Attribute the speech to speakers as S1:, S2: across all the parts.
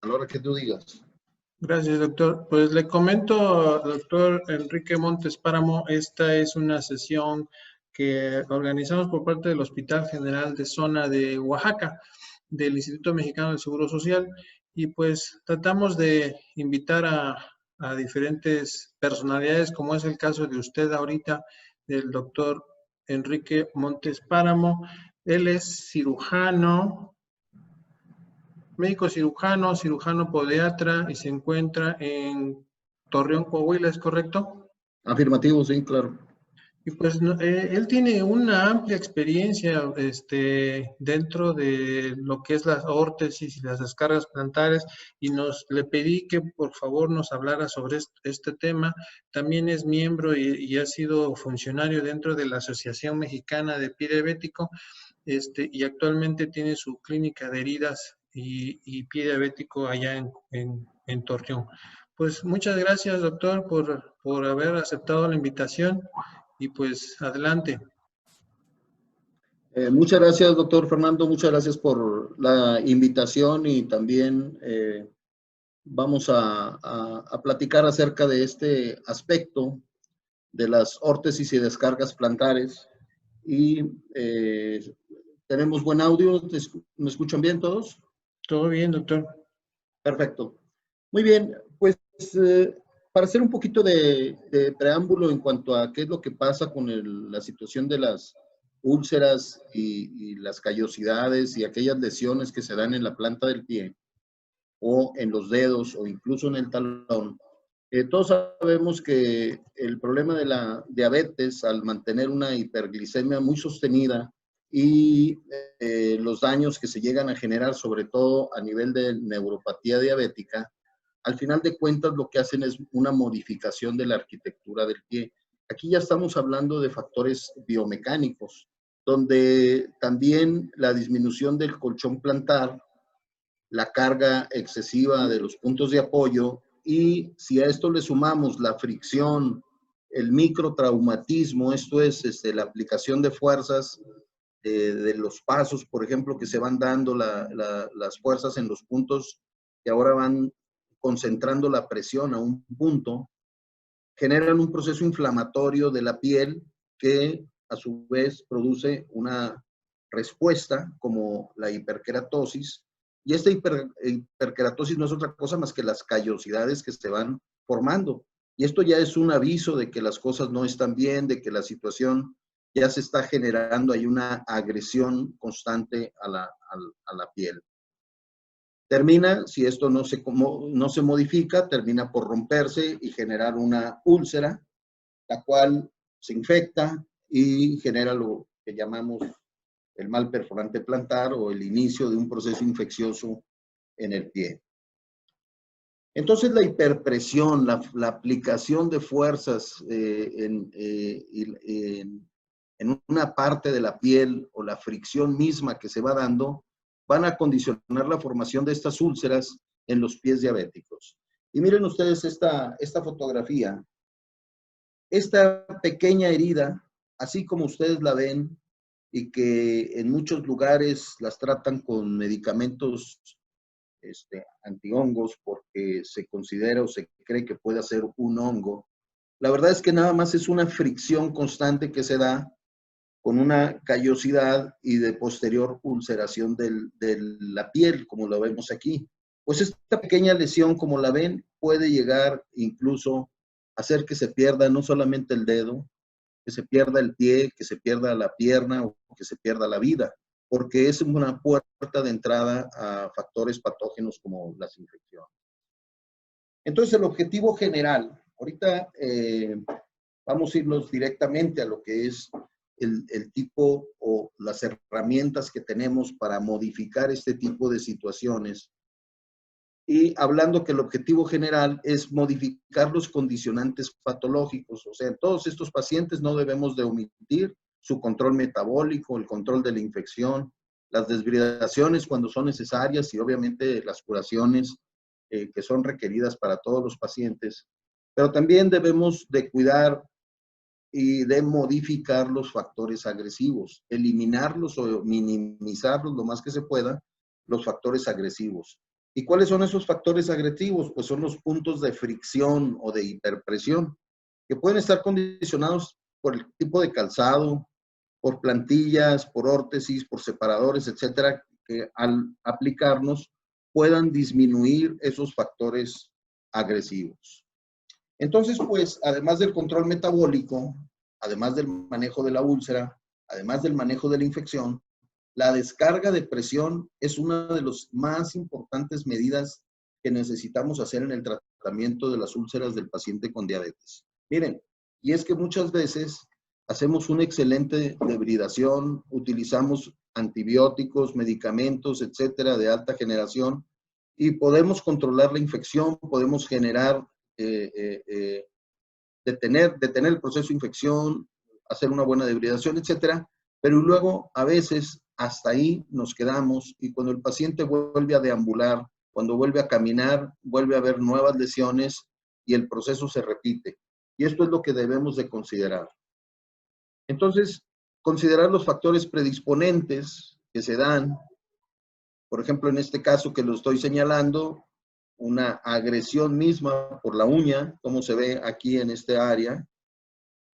S1: a la hora que tú digas.
S2: Gracias, doctor. Pues le comento, doctor Enrique Montes Páramo, esta es una sesión que organizamos por parte del Hospital General de Zona de Oaxaca, del Instituto Mexicano del Seguro Social, y pues tratamos de invitar a diferentes personalidades, como es el caso de usted ahorita, del doctor Enrique Montes Páramo. Él es cirujano, médico cirujano, cirujano podiatra y se encuentra en Torreón, Coahuila, ¿es correcto?
S1: Afirmativo, sí, claro.
S2: Y pues él tiene una amplia experiencia dentro de lo que es las órtesis y las descargas plantares y le pedí que por favor nos hablara sobre este tema. También es miembro y ha sido funcionario dentro de la Asociación Mexicana de Pie Diabético y actualmente tiene su clínica de heridas y pie diabético allá en Torreón. Pues muchas gracias, doctor, por haber aceptado la invitación y pues adelante.
S1: Muchas gracias, doctor Fernando. Muchas gracias por la invitación y también vamos a platicar acerca de este aspecto de las órtesis y descargas plantares. Y tenemos buen audio. ¿Me escuchan bien todos?
S2: Todo bien, doctor.
S1: Perfecto. Muy bien, pues para hacer un poquito de preámbulo en cuanto a qué es lo que pasa con la situación de las úlceras y las callosidades y aquellas lesiones que se dan en la planta del pie o en los dedos o incluso en el talón. Todos sabemos que el problema de la diabetes, al mantener una hiperglicemia muy sostenida y los daños que se llegan a generar, sobre todo a nivel de neuropatía diabética, al final de cuentas lo que hacen es una modificación de la arquitectura del pie. Aquí ya estamos hablando de factores biomecánicos, donde también la disminución del colchón plantar, la carga excesiva de los puntos de apoyo, y si a esto le sumamos la fricción, el microtraumatismo, esto es la aplicación de fuerzas de los pasos, por ejemplo, que se van dando las fuerzas en los puntos que ahora van concentrando la presión a un punto, generan un proceso inflamatorio de la piel que a su vez produce una respuesta como la hiperkeratosis. Y esta hiperkeratosis no es otra cosa más que las callosidades que se van formando. Y esto ya es un aviso de que las cosas no están bien, de que la situación ya se está generando, hay una agresión constante a la piel. Termina, si esto no se modifica, termina por romperse y generar una úlcera, la cual se infecta y genera lo que llamamos el mal perforante plantar o el inicio de un proceso infeccioso en el pie. Entonces la hiperpresión, la aplicación de fuerzas en una parte de la piel o la fricción misma que se va dando, van a condicionar la formación de estas úlceras en los pies diabéticos. Y miren ustedes esta fotografía. Esta pequeña herida, así como ustedes la ven, y que en muchos lugares las tratan con medicamentos antihongos porque se considera o se cree que puede ser un hongo. La verdad es que nada más es una fricción constante que se da con una callosidad y de posterior ulceración de la piel, como lo vemos aquí. Pues esta pequeña lesión, como la ven, puede llegar incluso a hacer que se pierda no solamente el dedo, que se pierda el pie, que se pierda la pierna o que se pierda la vida, porque es una puerta de entrada a factores patógenos como las infecciones. Entonces, el objetivo general, ahorita vamos a irnos directamente a lo que es el tipo o las herramientas que tenemos para modificar este tipo de situaciones. Y hablando que el objetivo general es modificar los condicionantes patológicos. O sea, en todos estos pacientes no debemos de omitir su control metabólico, el control de la infección, las desbridaciones cuando son necesarias y obviamente las curaciones que son requeridas para todos los pacientes. Pero también debemos de cuidar y de modificar los factores agresivos, eliminarlos o minimizarlos lo más que se pueda, los factores agresivos. ¿Y cuáles son esos factores agresivos? Pues son los puntos de fricción o de hiperpresión, que pueden estar condicionados por el tipo de calzado, por plantillas, por órtesis, por separadores, etcétera, que al aplicarnos puedan disminuir esos factores agresivos. Entonces, pues, además del control metabólico, además del manejo de la úlcera, además del manejo de la infección, la descarga de presión es una de las más importantes medidas que necesitamos hacer en el tratamiento de las úlceras del paciente con diabetes. Miren, y es que muchas veces hacemos una excelente debridación, utilizamos antibióticos, medicamentos, etcétera, de alta generación, y podemos controlar la infección, podemos generar, detener el proceso de infección, hacer una buena debridación, etcétera, pero luego a veces hasta ahí nos quedamos y cuando el paciente vuelve a deambular, cuando vuelve a caminar, vuelve a haber nuevas lesiones y el proceso se repite. Y esto es lo que debemos de considerar. Entonces, considerar los factores predisponentes que se dan, por ejemplo, en este caso que lo estoy señalando, una agresión misma por la uña, como se ve aquí en este área,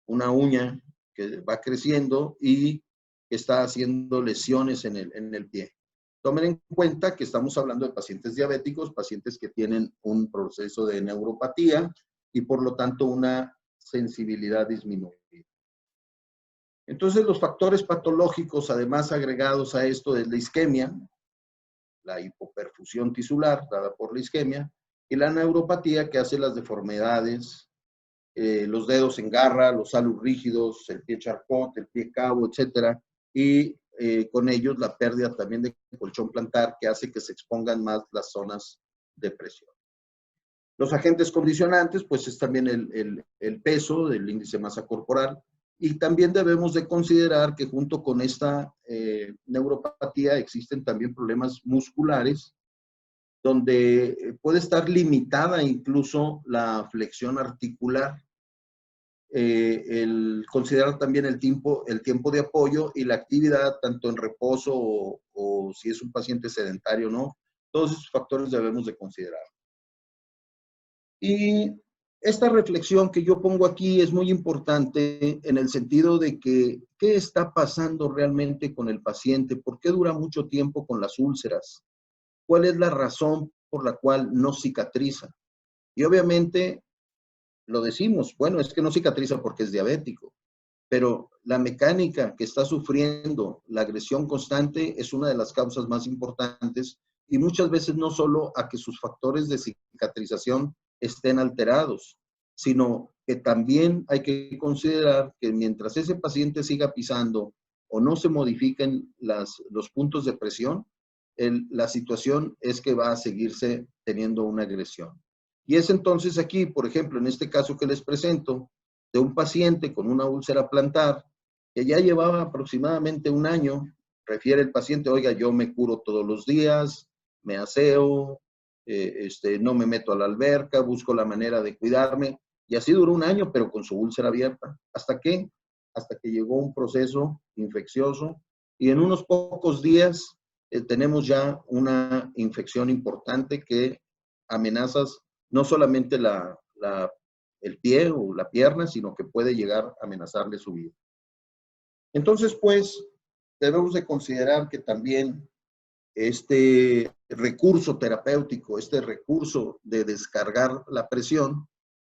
S1: una uña que va creciendo y está haciendo lesiones en el pie. Tomen en cuenta que estamos hablando de pacientes diabéticos, pacientes que tienen un proceso de neuropatía y por lo tanto una sensibilidad disminuida. Entonces los factores patológicos, además agregados a esto, es la isquemia, la hipoperfusión tisular dada por la isquemia y la neuropatía que hace las deformidades, los dedos en garra, los salus rígidos, el pie charcot, el pie cabo, etcétera, y con ellos la pérdida también de colchón plantar que hace que se expongan más las zonas de presión. Los agentes condicionantes, pues es también el peso, el índice de masa corporal, y también debemos de considerar que junto con esta neuropatía existen también problemas musculares, donde puede estar limitada incluso la flexión articular. El considerar también el tiempo de apoyo y la actividad, tanto en reposo o si es un paciente sedentario, ¿no? Todos esos factores debemos de considerar. Y esta reflexión que yo pongo aquí es muy importante en el sentido de que, ¿qué está pasando realmente con el paciente? ¿Por qué dura mucho tiempo con las úlceras? ¿Cuál es la razón por la cual no cicatriza? Y obviamente lo decimos, bueno, es que no cicatriza porque es diabético, pero la mecánica que está sufriendo la agresión constante es una de las causas más importantes y muchas veces no solo a que sus factores de cicatrización estén alterados, sino que también hay que considerar que mientras ese paciente siga pisando o no se modifiquen los puntos de presión, la situación es que va a seguirse teniendo una agresión. Y es entonces aquí, por ejemplo, en este caso que les presento, de un paciente con una úlcera plantar que ya llevaba aproximadamente un año, refiere el paciente, oiga, yo me curo todos los días, me aseo, no me meto a la alberca, busco la manera de cuidarme, y así duró un año, pero con su úlcera abierta. ¿Hasta qué? Hasta que llegó un proceso infeccioso y en unos pocos días tenemos ya una infección importante que amenaza no solamente el pie o la pierna, sino que puede llegar a amenazarle su vida. Entonces, pues, debemos de considerar que también este recurso terapéutico, este recurso de descargar la presión,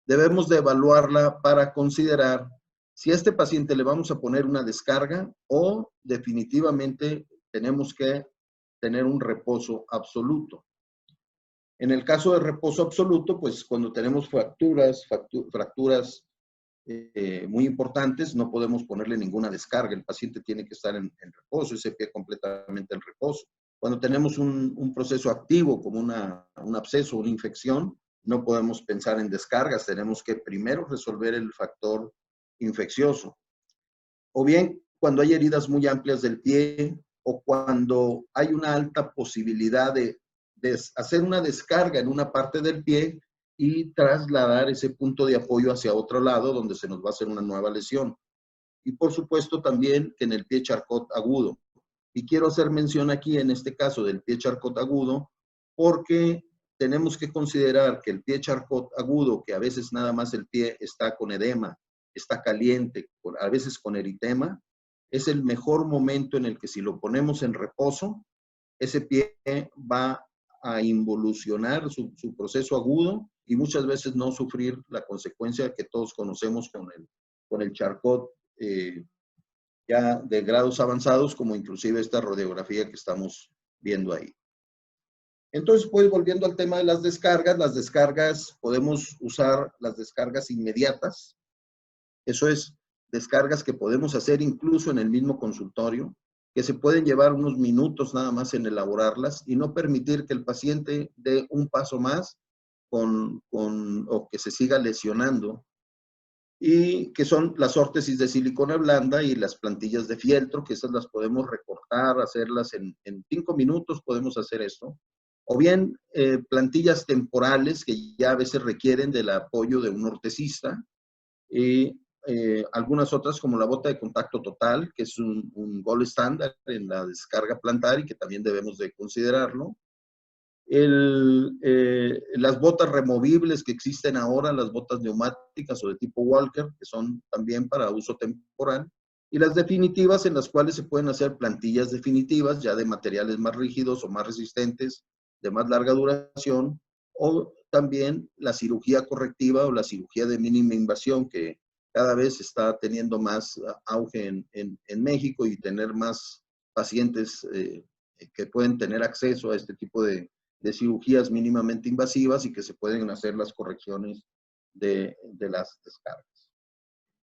S1: debemos de evaluarla para considerar si a este paciente le vamos a poner una descarga o definitivamente tenemos que tener un reposo absoluto. En el caso de reposo absoluto, pues cuando tenemos fracturas muy importantes, no podemos ponerle ninguna descarga. El paciente tiene que estar en reposo, ese pie completamente en reposo. Cuando tenemos un proceso activo como un absceso, una infección, no podemos pensar en descargas. Tenemos que primero resolver el factor infeccioso. O bien, cuando hay heridas muy amplias del pie o cuando hay una alta posibilidad de hacer una descarga en una parte del pie y trasladar ese punto de apoyo hacia otro lado donde se nos va a hacer una nueva lesión. Y por supuesto también que en el pie Charcot agudo. Y quiero hacer mención aquí en este caso del pie Charcot agudo porque tenemos que considerar que el pie Charcot agudo, que a veces nada más el pie está con edema, está caliente, a veces con eritema, es el mejor momento en el que si lo ponemos en reposo, ese pie va a involucionar su proceso agudo y muchas veces no sufrir la consecuencia que todos conocemos con el Charcot ya de grados avanzados, como inclusive esta radiografía que estamos viendo ahí. Entonces, pues volviendo al tema de las descargas podemos usar las descargas inmediatas. Eso es, descargas que podemos hacer incluso en el mismo consultorio, que se pueden llevar unos minutos nada más en elaborarlas y no permitir que el paciente dé un paso más o que se siga lesionando, y que son las órtesis de silicona blanda y las plantillas de fieltro, que esas las podemos recortar, hacerlas en 5 minutos, podemos hacer esto. O bien plantillas temporales que ya a veces requieren del apoyo de un ortesista, y algunas otras como la bota de contacto total, que es un gold estándar en la descarga plantar y que también debemos de considerarlo. Las botas removibles que existen ahora, las botas neumáticas o de tipo Walker, que son también para uso temporal, y las definitivas en las cuales se pueden hacer plantillas definitivas ya de materiales más rígidos o más resistentes, de más larga duración, o también la cirugía correctiva o la cirugía de mínima invasión, que cada vez está teniendo más auge en México y tener más pacientes que pueden tener acceso a este tipo de cirugías mínimamente invasivas y que se pueden hacer las correcciones de las descargas.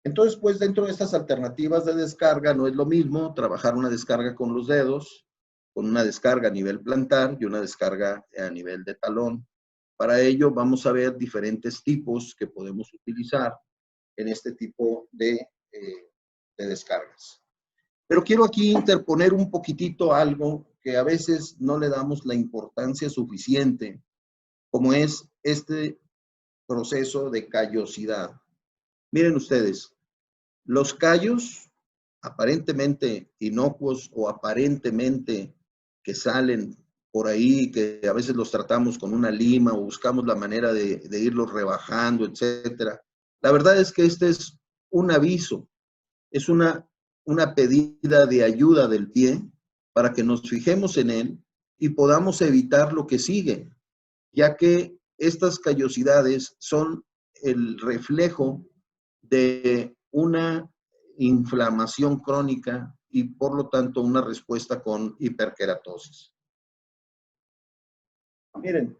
S1: Entonces, pues dentro de estas alternativas de descarga no es lo mismo trabajar una descarga con los dedos, con una descarga a nivel plantar y una descarga a nivel de talón. Para ello vamos a ver diferentes tipos que podemos utilizar en este tipo de descargas. Pero quiero aquí interponer un poquitito algo que a veces no le damos la importancia suficiente, como es este proceso de callosidad. Miren ustedes, los callos aparentemente inocuos o aparentemente que salen por ahí, que a veces los tratamos con una lima o buscamos la manera de irlos rebajando, etcétera. La verdad es que este es un aviso, es una pedida de ayuda del pie para que nos fijemos en él y podamos evitar lo que sigue, ya que estas callosidades son el reflejo de una inflamación crónica y por lo tanto una respuesta con hiperkeratosis. Miren,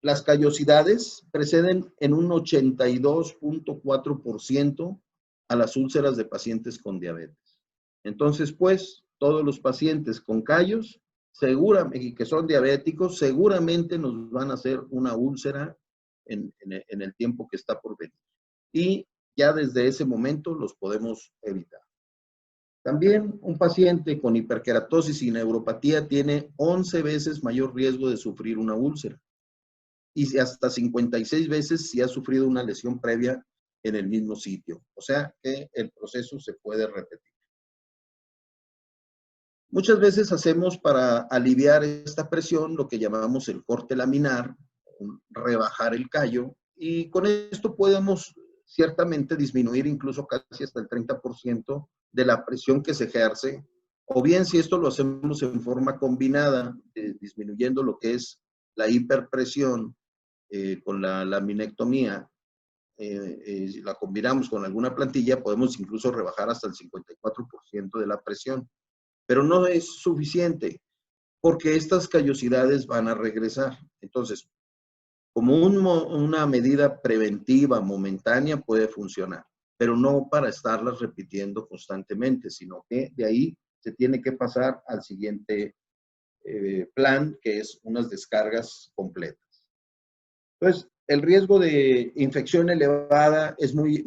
S1: las callosidades preceden en un 82.4% a las úlceras de pacientes con diabetes. Entonces, pues, todos los pacientes con callos, seguramente, y que son diabéticos, seguramente nos van a hacer una úlcera en el tiempo que está por venir. Y ya desde ese momento los podemos evitar. También un paciente con hiperkeratosis y neuropatía tiene 11 veces mayor riesgo de sufrir una úlcera y hasta 56 veces si ha sufrido una lesión previa en el mismo sitio. O sea que el proceso se puede repetir. Muchas veces hacemos para aliviar esta presión lo que llamamos el corte laminar, rebajar el callo, y con esto podemos ciertamente disminuir incluso casi hasta el 30% de la presión que se ejerce, o bien si esto lo hacemos en forma combinada, disminuyendo lo que es la hiperpresión con la laminectomía, la combinamos con alguna plantilla, podemos incluso rebajar hasta el 54% de la presión. Pero no es suficiente, porque estas callosidades van a regresar. Entonces, como una medida preventiva momentánea puede funcionar, pero no para estarlas repitiendo constantemente, sino que de ahí se tiene que pasar al siguiente plan, que es unas descargas completas. Entonces, el riesgo de infección elevada es muy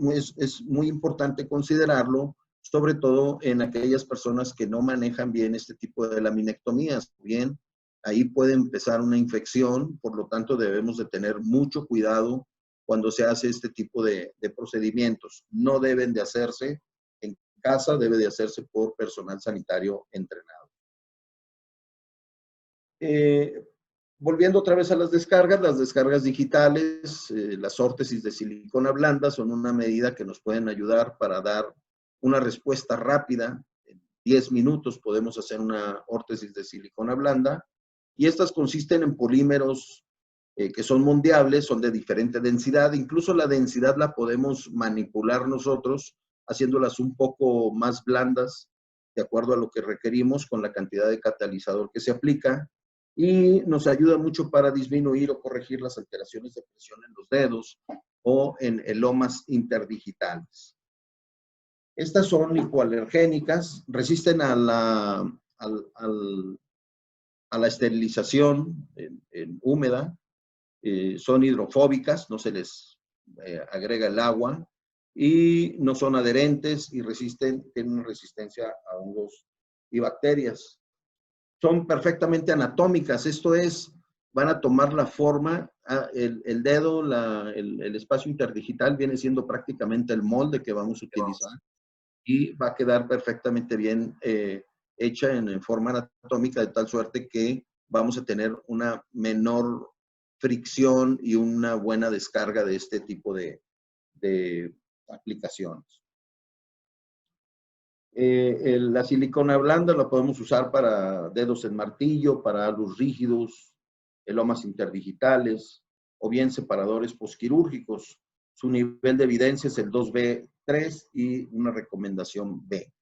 S1: importante considerarlo, sobre todo en aquellas personas que no manejan bien este tipo de laminectomías. Bien, ahí puede empezar una infección, por lo tanto debemos de tener mucho cuidado cuando se hace este tipo de procedimientos. No deben de hacerse en casa, debe de hacerse por personal sanitario entrenado. volviendo otra vez a las descargas digitales, las órtesis de silicona blanda son una medida que nos pueden ayudar para dar una respuesta rápida. En 10 minutos podemos hacer una órtesis de silicona blanda y estas consisten en polímeros que son moldeables, son de diferente densidad. Incluso la densidad la podemos manipular nosotros, haciéndolas un poco más blandas, de acuerdo a lo que requerimos con la cantidad de catalizador que se aplica. Y nos ayuda mucho para disminuir o corregir las alteraciones de presión en los dedos o en elomas interdigitales. Estas son hipoalergénicas, resisten a la esterilización en húmeda, son hidrofóbicas, no se les agrega el agua y no son adherentes y tienen resistencia a hongos y bacterias. Son perfectamente anatómicas, esto es, van a tomar la forma, el dedo, el espacio interdigital viene siendo prácticamente el molde que vamos a utilizar y va a quedar perfectamente bien hecha en forma anatómica, de tal suerte que vamos a tener una menor fricción y una buena descarga de este tipo de aplicaciones. La silicona blanda la podemos usar para dedos en martillo, para halos rígidos, elomas interdigitales o bien separadores posquirúrgicos. Su nivel de evidencia es el 2B3 y una recomendación B.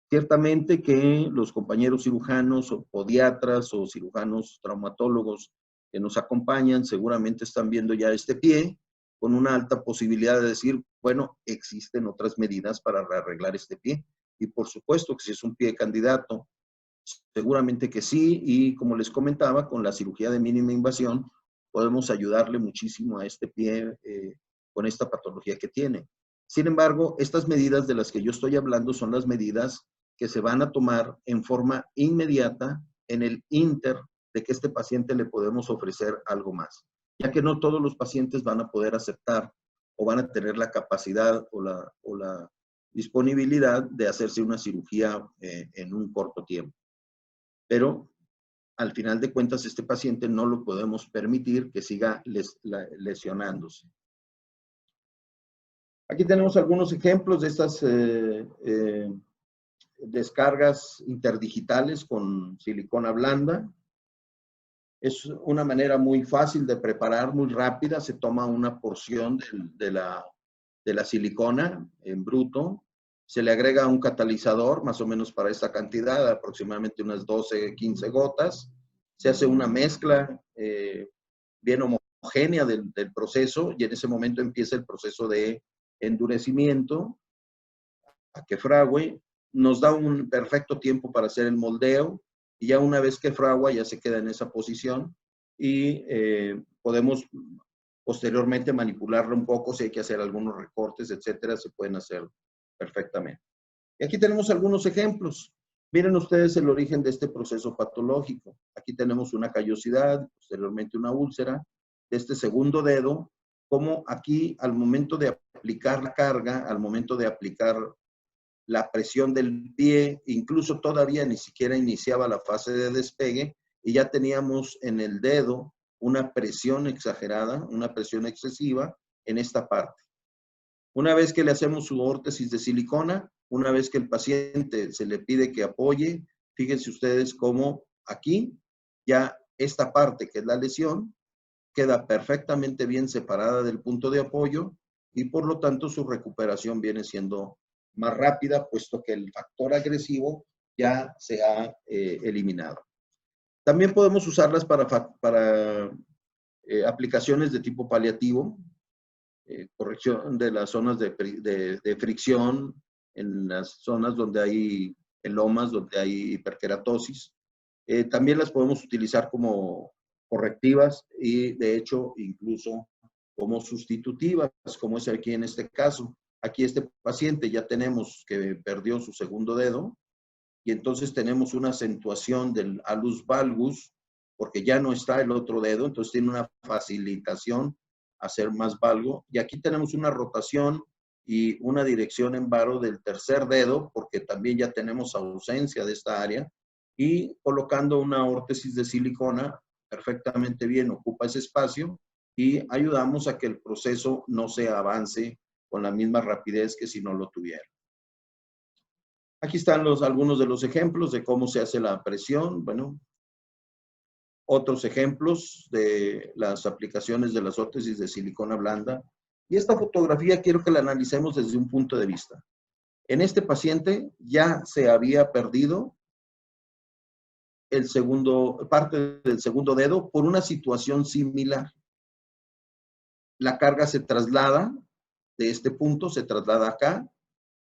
S1: Ciertamente que los compañeros cirujanos o podiatras o cirujanos traumatólogos que nos acompañan seguramente están viendo ya este pie con una alta posibilidad de decir, bueno, existen otras medidas para arreglar este pie. Y por supuesto que si es un pie candidato, seguramente que sí. Y como les comentaba, con la cirugía de mínima invasión podemos ayudarle muchísimo a este pie con esta patología que tiene. Sin embargo, estas medidas de las que yo estoy hablando son las medidas que se van a tomar en forma inmediata en el inter de que este paciente le podemos ofrecer algo más, ya que no todos los pacientes van a poder aceptar o van a tener la capacidad o la disponibilidad de hacerse una cirugía en un corto tiempo. Pero al final de cuentas, este paciente no lo podemos permitir que siga lesionándose. Aquí tenemos algunos ejemplos de estas descargas interdigitales con silicona blanda. Es una manera muy fácil de preparar, muy rápida. Se toma una porción de la silicona en bruto, se le agrega un catalizador, más o menos para esta cantidad, aproximadamente unas 12, 15 gotas. Se hace una mezcla bien homogénea del proceso y en ese momento empieza el proceso de endurecimiento a que fragüe. Nos da un perfecto tiempo para hacer el moldeo y ya una vez que fragua ya se queda en esa posición y podemos posteriormente manipularlo un poco, si hay que hacer algunos recortes, etcétera, se pueden hacer perfectamente. Y aquí tenemos algunos ejemplos. Miren ustedes el origen de este proceso patológico. Aquí tenemos una callosidad, posteriormente una úlcera de este segundo dedo, como aquí al momento de aplicar la carga, al momento de aplicar la presión del pie, incluso todavía ni siquiera iniciaba la fase de despegue y ya teníamos en el dedo una presión exagerada, una presión excesiva en esta parte. Una vez que le hacemos su órtesis de silicona, una vez que el paciente se le pide que apoye, fíjense ustedes cómo aquí ya esta parte que es la lesión queda perfectamente bien separada del punto de apoyo y por lo tanto su recuperación viene siendo más rápida, puesto que el factor agresivo ya se ha eliminado. También podemos usarlas para aplicaciones de tipo paliativo, corrección de las zonas de fricción, en las zonas donde hay elomas, donde hay hiperkeratosis. También las podemos utilizar como correctivas y de hecho incluso como sustitutivas, como es aquí en este caso. Aquí este paciente ya tenemos que perdió su segundo dedo y entonces tenemos una acentuación del alus valgus porque ya no está el otro dedo, entonces tiene una facilitación a hacer más valgo. Y aquí tenemos una rotación y una dirección en varo del tercer dedo porque también ya tenemos ausencia de esta área y colocando una órtesis de silicona perfectamente bien, ocupa ese espacio y ayudamos a que el proceso no se avance con la misma rapidez que si no lo tuviera. Aquí están algunos de los ejemplos de cómo se hace la presión. Bueno, otros ejemplos de las aplicaciones de las órtesis de silicona blanda. Y esta fotografía quiero que la analicemos desde un punto de vista. En este paciente ya se había perdido parte del segundo dedo por una situación similar. La carga se traslada de este punto, se traslada acá,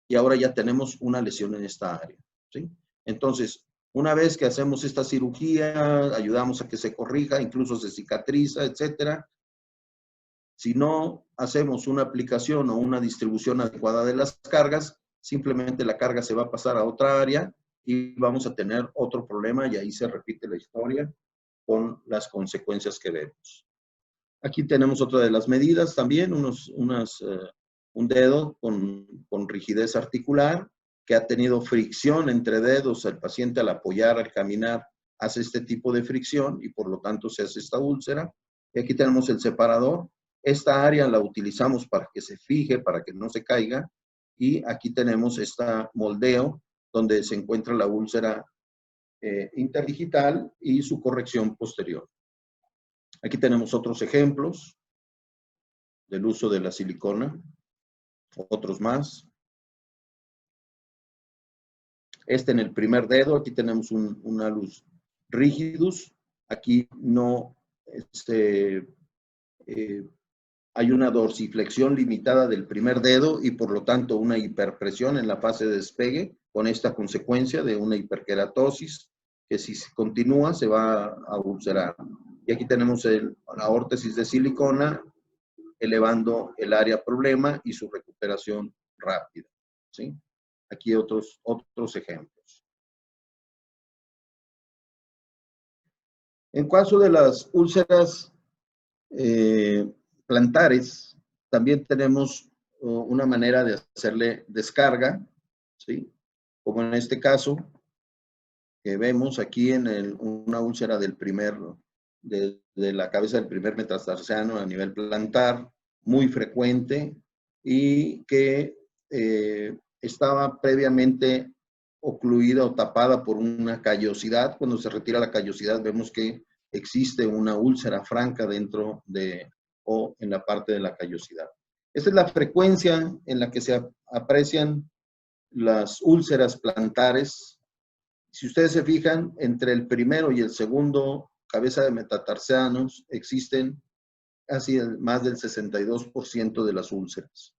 S1: y ahora ya tenemos una lesión en esta área, ¿sí? Entonces, una vez que hacemos esta cirugía, ayudamos a que se corrija, incluso se cicatriza, etcétera. Si no hacemos una aplicación o una distribución adecuada de las cargas, simplemente la carga se va a pasar a otra área y vamos a tener otro problema y ahí se repite la historia con las consecuencias que vemos. Aquí tenemos otra de las medidas también, un dedo con rigidez articular que ha tenido fricción entre dedos. El paciente al apoyar, al caminar, hace este tipo de fricción y por lo tanto se hace esta úlcera. Y aquí tenemos el separador. Esta área la utilizamos para que se fije, para que no se caiga. Y aquí tenemos este moldeo donde se encuentra la úlcera interdigital y su corrección posterior. Aquí tenemos otros ejemplos del uso de la silicona, otros más. Este en el primer dedo, aquí tenemos un alus rigidus. Aquí no hay una dorsiflexión limitada del primer dedo y por lo tanto una hiperpresión en la fase de despegue con esta consecuencia de una hiperkeratosis que si continúa se va a ulcerar. Y aquí tenemos la órtesis de silicona elevando el área problema y su recuperación rápida, ¿sí? Aquí otros ejemplos. En caso de las úlceras plantares, también tenemos una manera de hacerle descarga, ¿sí? Como en este caso, que vemos aquí en una úlcera de la cabeza del primer metatarsiano a nivel plantar, muy frecuente y que estaba previamente ocluida o tapada por una callosidad. Cuando se retira la callosidad vemos que existe una úlcera franca dentro o en la parte de la callosidad. Esta es la frecuencia en la que se aprecian las úlceras plantares. Si ustedes se fijan, entre el primero y el segundo cabeza de metatarsianos existen casi más del 62% de las úlceras.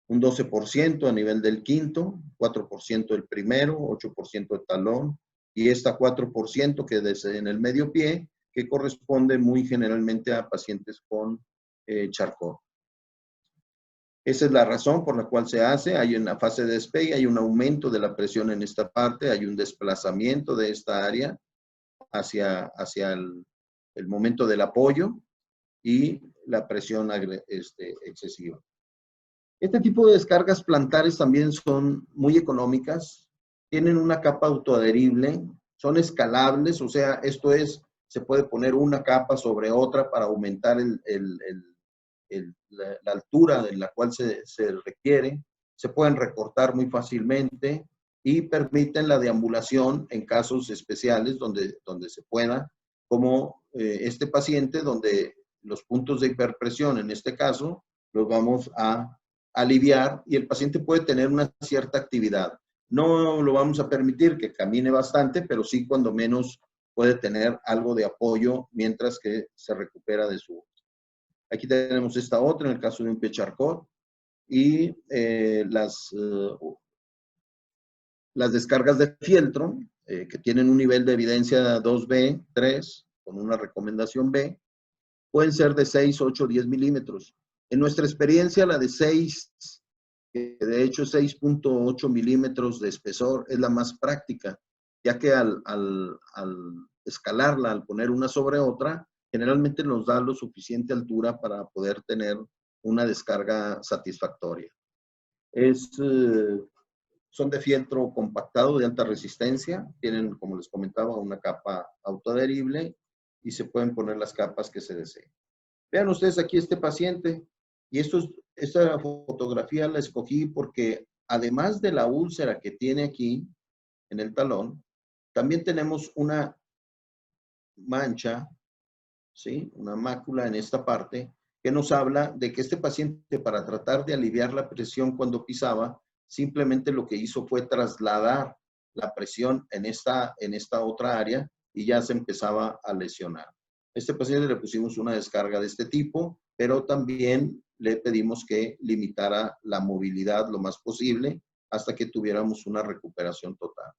S1: Un 12% a nivel del quinto, 4% del primero, 8% del talón, y esta 4% que desde en el medio pie, que corresponde muy generalmente a pacientes con Charcot. Esa es la razón por la cual se hace. Hay en la fase de despegue, hay un aumento de la presión en esta parte, hay un desplazamiento de esta área hacia el momento del apoyo y la presión excesiva. Este tipo de descargas plantares también son muy económicas, tienen una capa autoadherible, son escalables, o sea, esto es, se puede poner una capa sobre otra para aumentar la altura en la cual se requiere, se pueden recortar muy fácilmente y permiten la deambulación en casos especiales donde se pueda, como este paciente donde los puntos de hiperpresión en este caso los vamos a aliviar y el paciente puede tener una cierta actividad. No lo vamos a permitir que camine bastante, pero sí cuando menos puede tener algo de apoyo mientras que se recupera de su. Aquí tenemos esta otra en el caso de un pie Charcot y las descargas de fieltro que tienen un nivel de evidencia 2B, 3, con una recomendación B, pueden ser de 6, 8, 10 milímetros. En nuestra experiencia, la de 6, que de hecho 6.8 milímetros de espesor, es la más práctica, ya que al escalarla, al poner una sobre otra, generalmente nos da lo suficiente altura para poder tener una descarga satisfactoria. Son de fieltro compactado de alta resistencia, tienen, como les comentaba, una capa autoadherible y se pueden poner las capas que se deseen. Vean ustedes aquí este paciente, y esta fotografía la escogí porque además de la úlcera que tiene aquí en el talón, también tenemos una mancha, ¿sí? Una mácula en esta parte, que nos habla de que este paciente, para tratar de aliviar la presión cuando pisaba, simplemente lo que hizo fue trasladar la presión en esta otra área y ya se empezaba a lesionar. A este paciente le pusimos una descarga de este tipo, pero también le pedimos que limitara la movilidad lo más posible hasta que tuviéramos una recuperación total.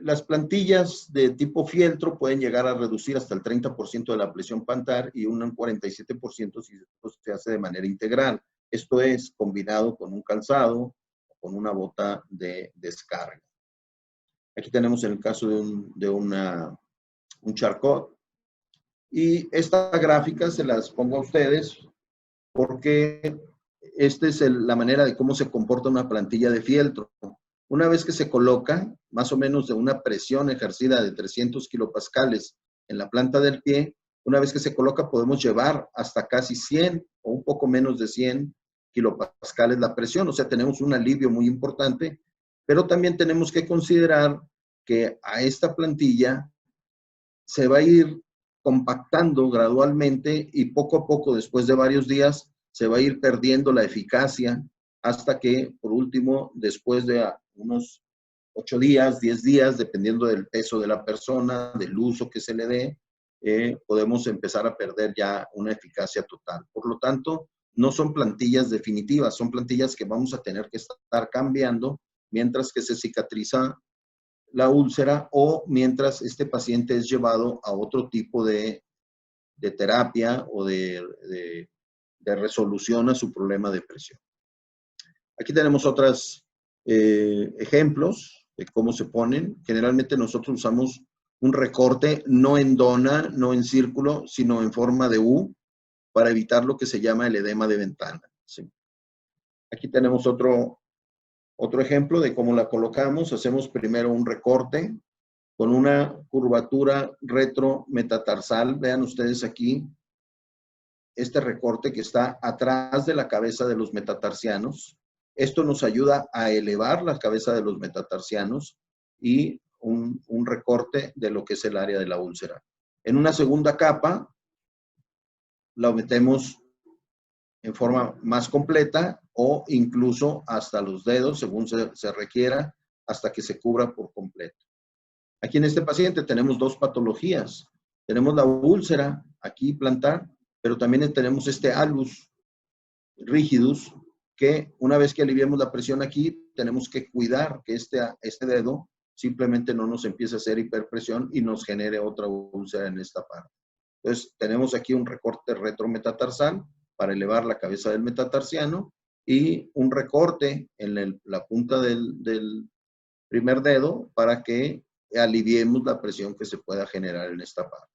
S1: Las plantillas de tipo fieltro pueden llegar a reducir hasta el 30% de la presión plantar y un 47% si se hace de manera integral. Esto es combinado con un calzado o con una bota de descarga. Aquí tenemos el caso de un Charcot. Y esta gráfica se las pongo a ustedes porque esta es la manera de cómo se comporta una plantilla de fieltro. Una vez que se coloca, más o menos de una presión ejercida de 300 kilopascales en la planta del pie, una vez que se coloca podemos llevar hasta casi 100 o un poco menos de 100 kilopascales la presión, o sea, tenemos un alivio muy importante, pero también tenemos que considerar que a esta plantilla se va a ir compactando gradualmente y poco a poco, después de varios días, se va a ir perdiendo la eficacia hasta que, por último, después de unos 8 días, 10 días, dependiendo del peso de la persona, del uso que se le dé, podemos empezar a perder ya una eficacia total. Por lo tanto, no son plantillas definitivas, son plantillas que vamos a tener que estar cambiando mientras que se cicatriza la úlcera o mientras este paciente es llevado a otro tipo de terapia o de resolución a su problema de presión. Aquí tenemos otros ejemplos de cómo se ponen. Generalmente nosotros usamos un recorte no en dona, no en círculo, sino en forma de U para evitar lo que se llama el edema de ventana. ¿Sí? Aquí tenemos otro ejemplo de cómo la colocamos. Hacemos primero un recorte con una curvatura retrometatarsal. Vean ustedes aquí este recorte que está atrás de la cabeza de los metatarsianos. Esto nos ayuda a elevar la cabeza de los metatarsianos y un recorte de lo que es el área de la úlcera. En una segunda capa, la metemos en forma más completa o incluso hasta los dedos, según se requiera, hasta que se cubra por completo. Aquí en este paciente tenemos dos patologías. Tenemos la úlcera aquí plantar, pero también tenemos este alus rigidus, que una vez que aliviemos la presión aquí, tenemos que cuidar que este dedo simplemente no nos empiece a hacer hiperpresión y nos genere otra úlcera en esta parte. Entonces, tenemos aquí un recorte retrometatarsal para elevar la cabeza del metatarsiano y un recorte en la punta del primer dedo para que aliviemos la presión que se pueda generar en esta parte.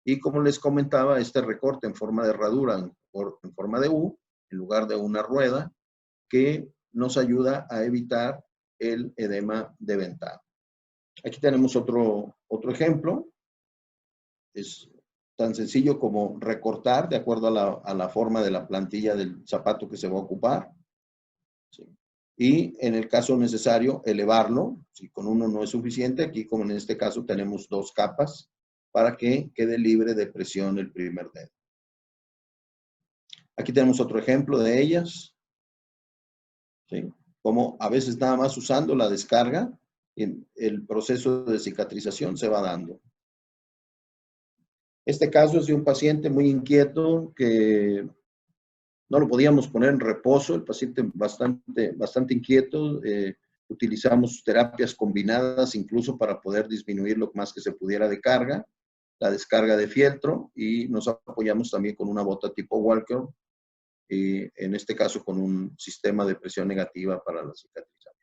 S1: Y como les comentaba, este recorte en forma de herradura, en forma de U, en lugar de una rueda, que nos ayuda a evitar el edema de ventana. Aquí tenemos otro ejemplo. Es tan sencillo como recortar de acuerdo a la forma de la plantilla del zapato que se va a ocupar. ¿Sí? Y en el caso necesario, elevarlo. Si con uno no es suficiente, aquí como en este caso tenemos dos capas para que quede libre de presión el primer dedo. Aquí tenemos otro ejemplo de ellas. ¿Sí? Como a veces nada más usando la descarga, el proceso de cicatrización se va dando. Este caso es de un paciente muy inquieto que no lo podíamos poner en reposo, el paciente bastante inquieto. Utilizamos terapias combinadas incluso para poder disminuir lo más que se pudiera de carga, la descarga de fieltro, y nos apoyamos también con una bota tipo Walker, en este caso con un sistema de presión negativa para la cicatrización.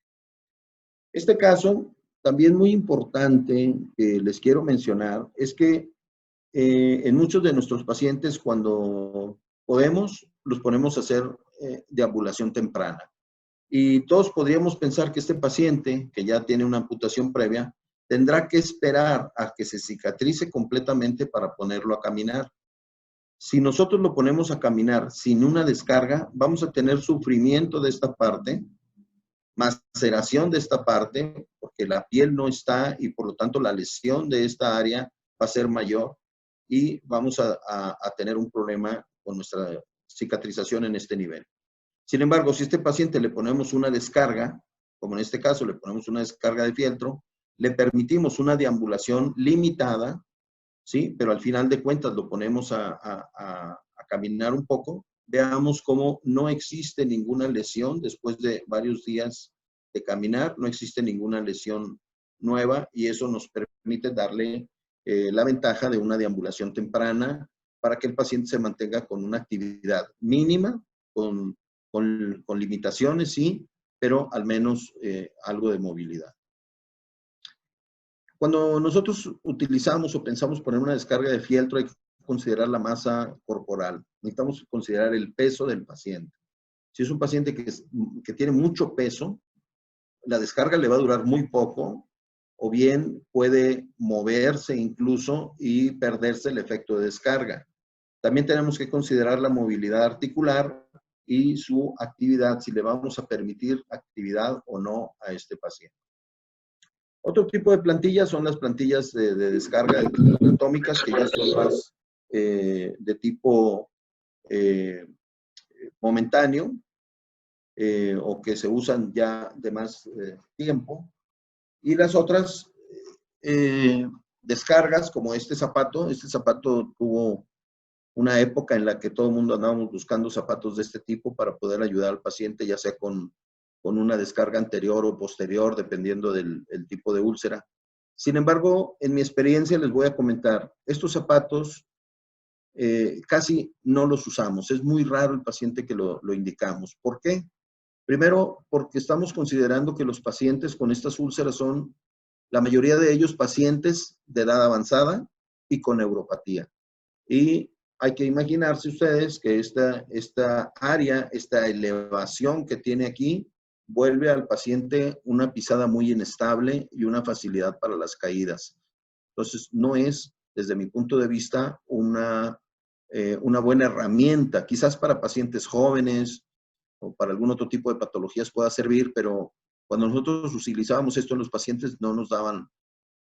S1: Este caso, también muy importante, que les quiero mencionar, es que en muchos de nuestros pacientes, cuando podemos, los ponemos a hacer deambulación temprana. Y todos podríamos pensar que este paciente, que ya tiene una amputación previa, tendrá que esperar a que se cicatrice completamente para ponerlo a caminar. Si nosotros lo ponemos a caminar sin una descarga, vamos a tener sufrimiento de esta parte, maceración de esta parte, porque la piel no está y por lo tanto la lesión de esta área va a ser mayor y vamos a tener un problema con nuestra cicatrización en este nivel. Sin embargo, si a este paciente le ponemos una descarga, como en este caso le ponemos una descarga de fieltro, le permitimos una deambulación limitada, ¿sí? Pero al final de cuentas lo ponemos a caminar un poco, veamos cómo no existe ninguna lesión después de varios días de caminar, no existe ninguna lesión nueva y eso nos permite darle la ventaja de una deambulación temprana para que el paciente se mantenga con una actividad mínima, con limitaciones, sí, pero al menos algo de movilidad. Cuando nosotros utilizamos o pensamos poner una descarga de fieltro, hay que considerar la masa corporal. Necesitamos considerar el peso del paciente. Si es un paciente que tiene mucho peso, la descarga le va a durar muy poco, o bien puede moverse incluso y perderse el efecto de descarga. También tenemos que considerar la movilidad articular y su actividad, si le vamos a permitir actividad o no a este paciente. Otro tipo de plantillas son las plantillas de descarga atómicas, que ya son más de tipo momentáneo o que se usan ya de más tiempo. Y las otras descargas, como este zapato tuvo una época en la que todo el mundo andábamos buscando zapatos de este tipo para poder ayudar al paciente, ya sea con una descarga anterior o posterior, dependiendo del tipo de úlcera. Sin embargo, en mi experiencia les voy a comentar, estos zapatos casi no los usamos. Es muy raro el paciente que lo indicamos. ¿Por qué? Primero, porque estamos considerando que los pacientes con estas úlceras son, la mayoría de ellos, pacientes de edad avanzada y con neuropatía. Y hay que imaginarse ustedes que esta área, esta elevación que tiene aquí, vuelve al paciente una pisada muy inestable y una facilidad para las caídas. Entonces, no es, desde mi punto de vista, una buena herramienta. Quizás para pacientes jóvenes o para algún otro tipo de patologías pueda servir, pero cuando nosotros utilizábamos esto en los pacientes no nos daban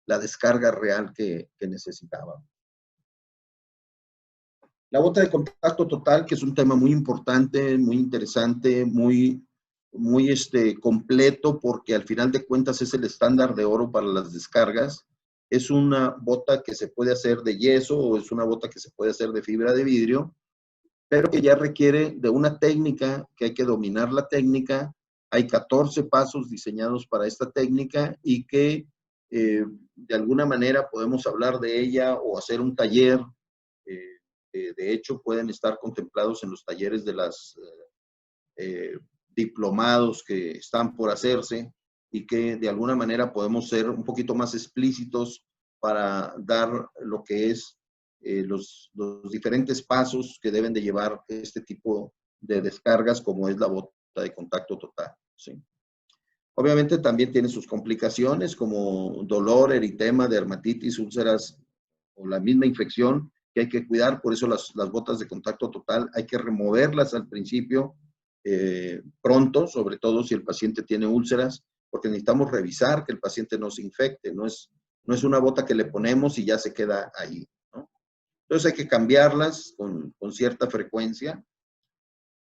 S1: la descarga real que necesitaban. La bota de contacto total, que es un tema muy importante, muy interesante, muy completo, porque al final de cuentas es el estándar de oro para las descargas. Es una bota que se puede hacer de yeso o es una bota que se puede hacer de fibra de vidrio, pero que ya requiere de una técnica, que hay que dominar la técnica. Hay 14 pasos diseñados para esta técnica y que de alguna manera podemos hablar de ella o hacer un taller. De hecho, pueden estar contemplados en los talleres de las diplomados que están por hacerse y que de alguna manera podemos ser un poquito más explícitos para dar lo que es los diferentes pasos que deben de llevar este tipo de descargas, como es la bota de contacto total, ¿sí? Obviamente también tiene sus complicaciones como dolor, eritema, dermatitis, úlceras o la misma infección que hay que cuidar. Por eso las botas de contacto total hay que removerlas al principio, pronto, sobre todo si el paciente tiene úlceras, porque necesitamos revisar que el paciente no se infecte. No es una bota que le ponemos y ya se queda ahí, ¿no? Entonces hay que cambiarlas con cierta frecuencia.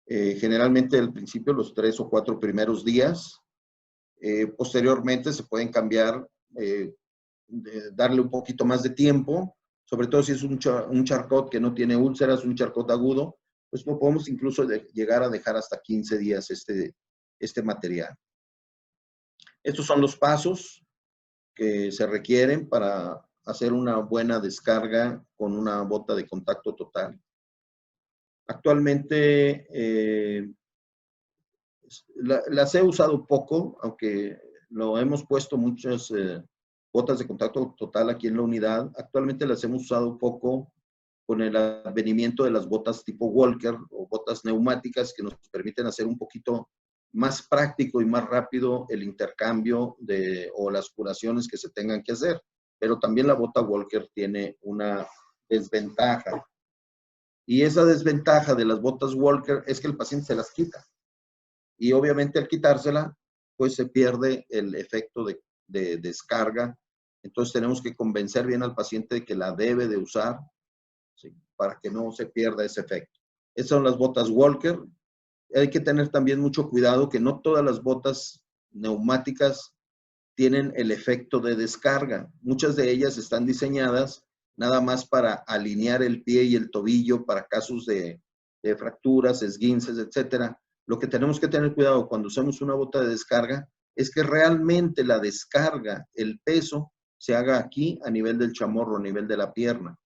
S1: Generalmente al principio, los 3 o 4 primeros días. Posteriormente se pueden cambiar, darle un poquito más de tiempo, sobre todo si es un charcot que no tiene úlceras, un charcot agudo, pues no podemos incluso llegar a dejar hasta 15 días este material. Estos son los pasos que se requieren para hacer una buena descarga con una bota de contacto total. Actualmente las he usado poco, aunque lo hemos puesto muchas botas de contacto total aquí en la unidad. Actualmente las hemos usado poco con el advenimiento de las botas tipo Walker o botas neumáticas que nos permiten hacer un poquito más práctico y más rápido el intercambio o las curaciones que se tengan que hacer. Pero también la bota Walker tiene una desventaja. Y esa desventaja de las botas Walker es que el paciente se las quita. Y obviamente al quitársela, pues se pierde el efecto de descarga. Entonces tenemos que convencer bien al paciente de que la debe de usar, ¿sí?, para que no se pierda ese efecto. Esas son las botas Walker. Hay que tener también mucho cuidado que no todas las botas neumáticas tienen el efecto de descarga. Muchas de ellas están diseñadas nada más para alinear el pie y el tobillo para casos de fracturas, esguinces, etcétera. Lo que tenemos que tener cuidado cuando usamos una bota de descarga es que realmente la descarga, el peso, se haga aquí a nivel del chamorro, a nivel de la pierna.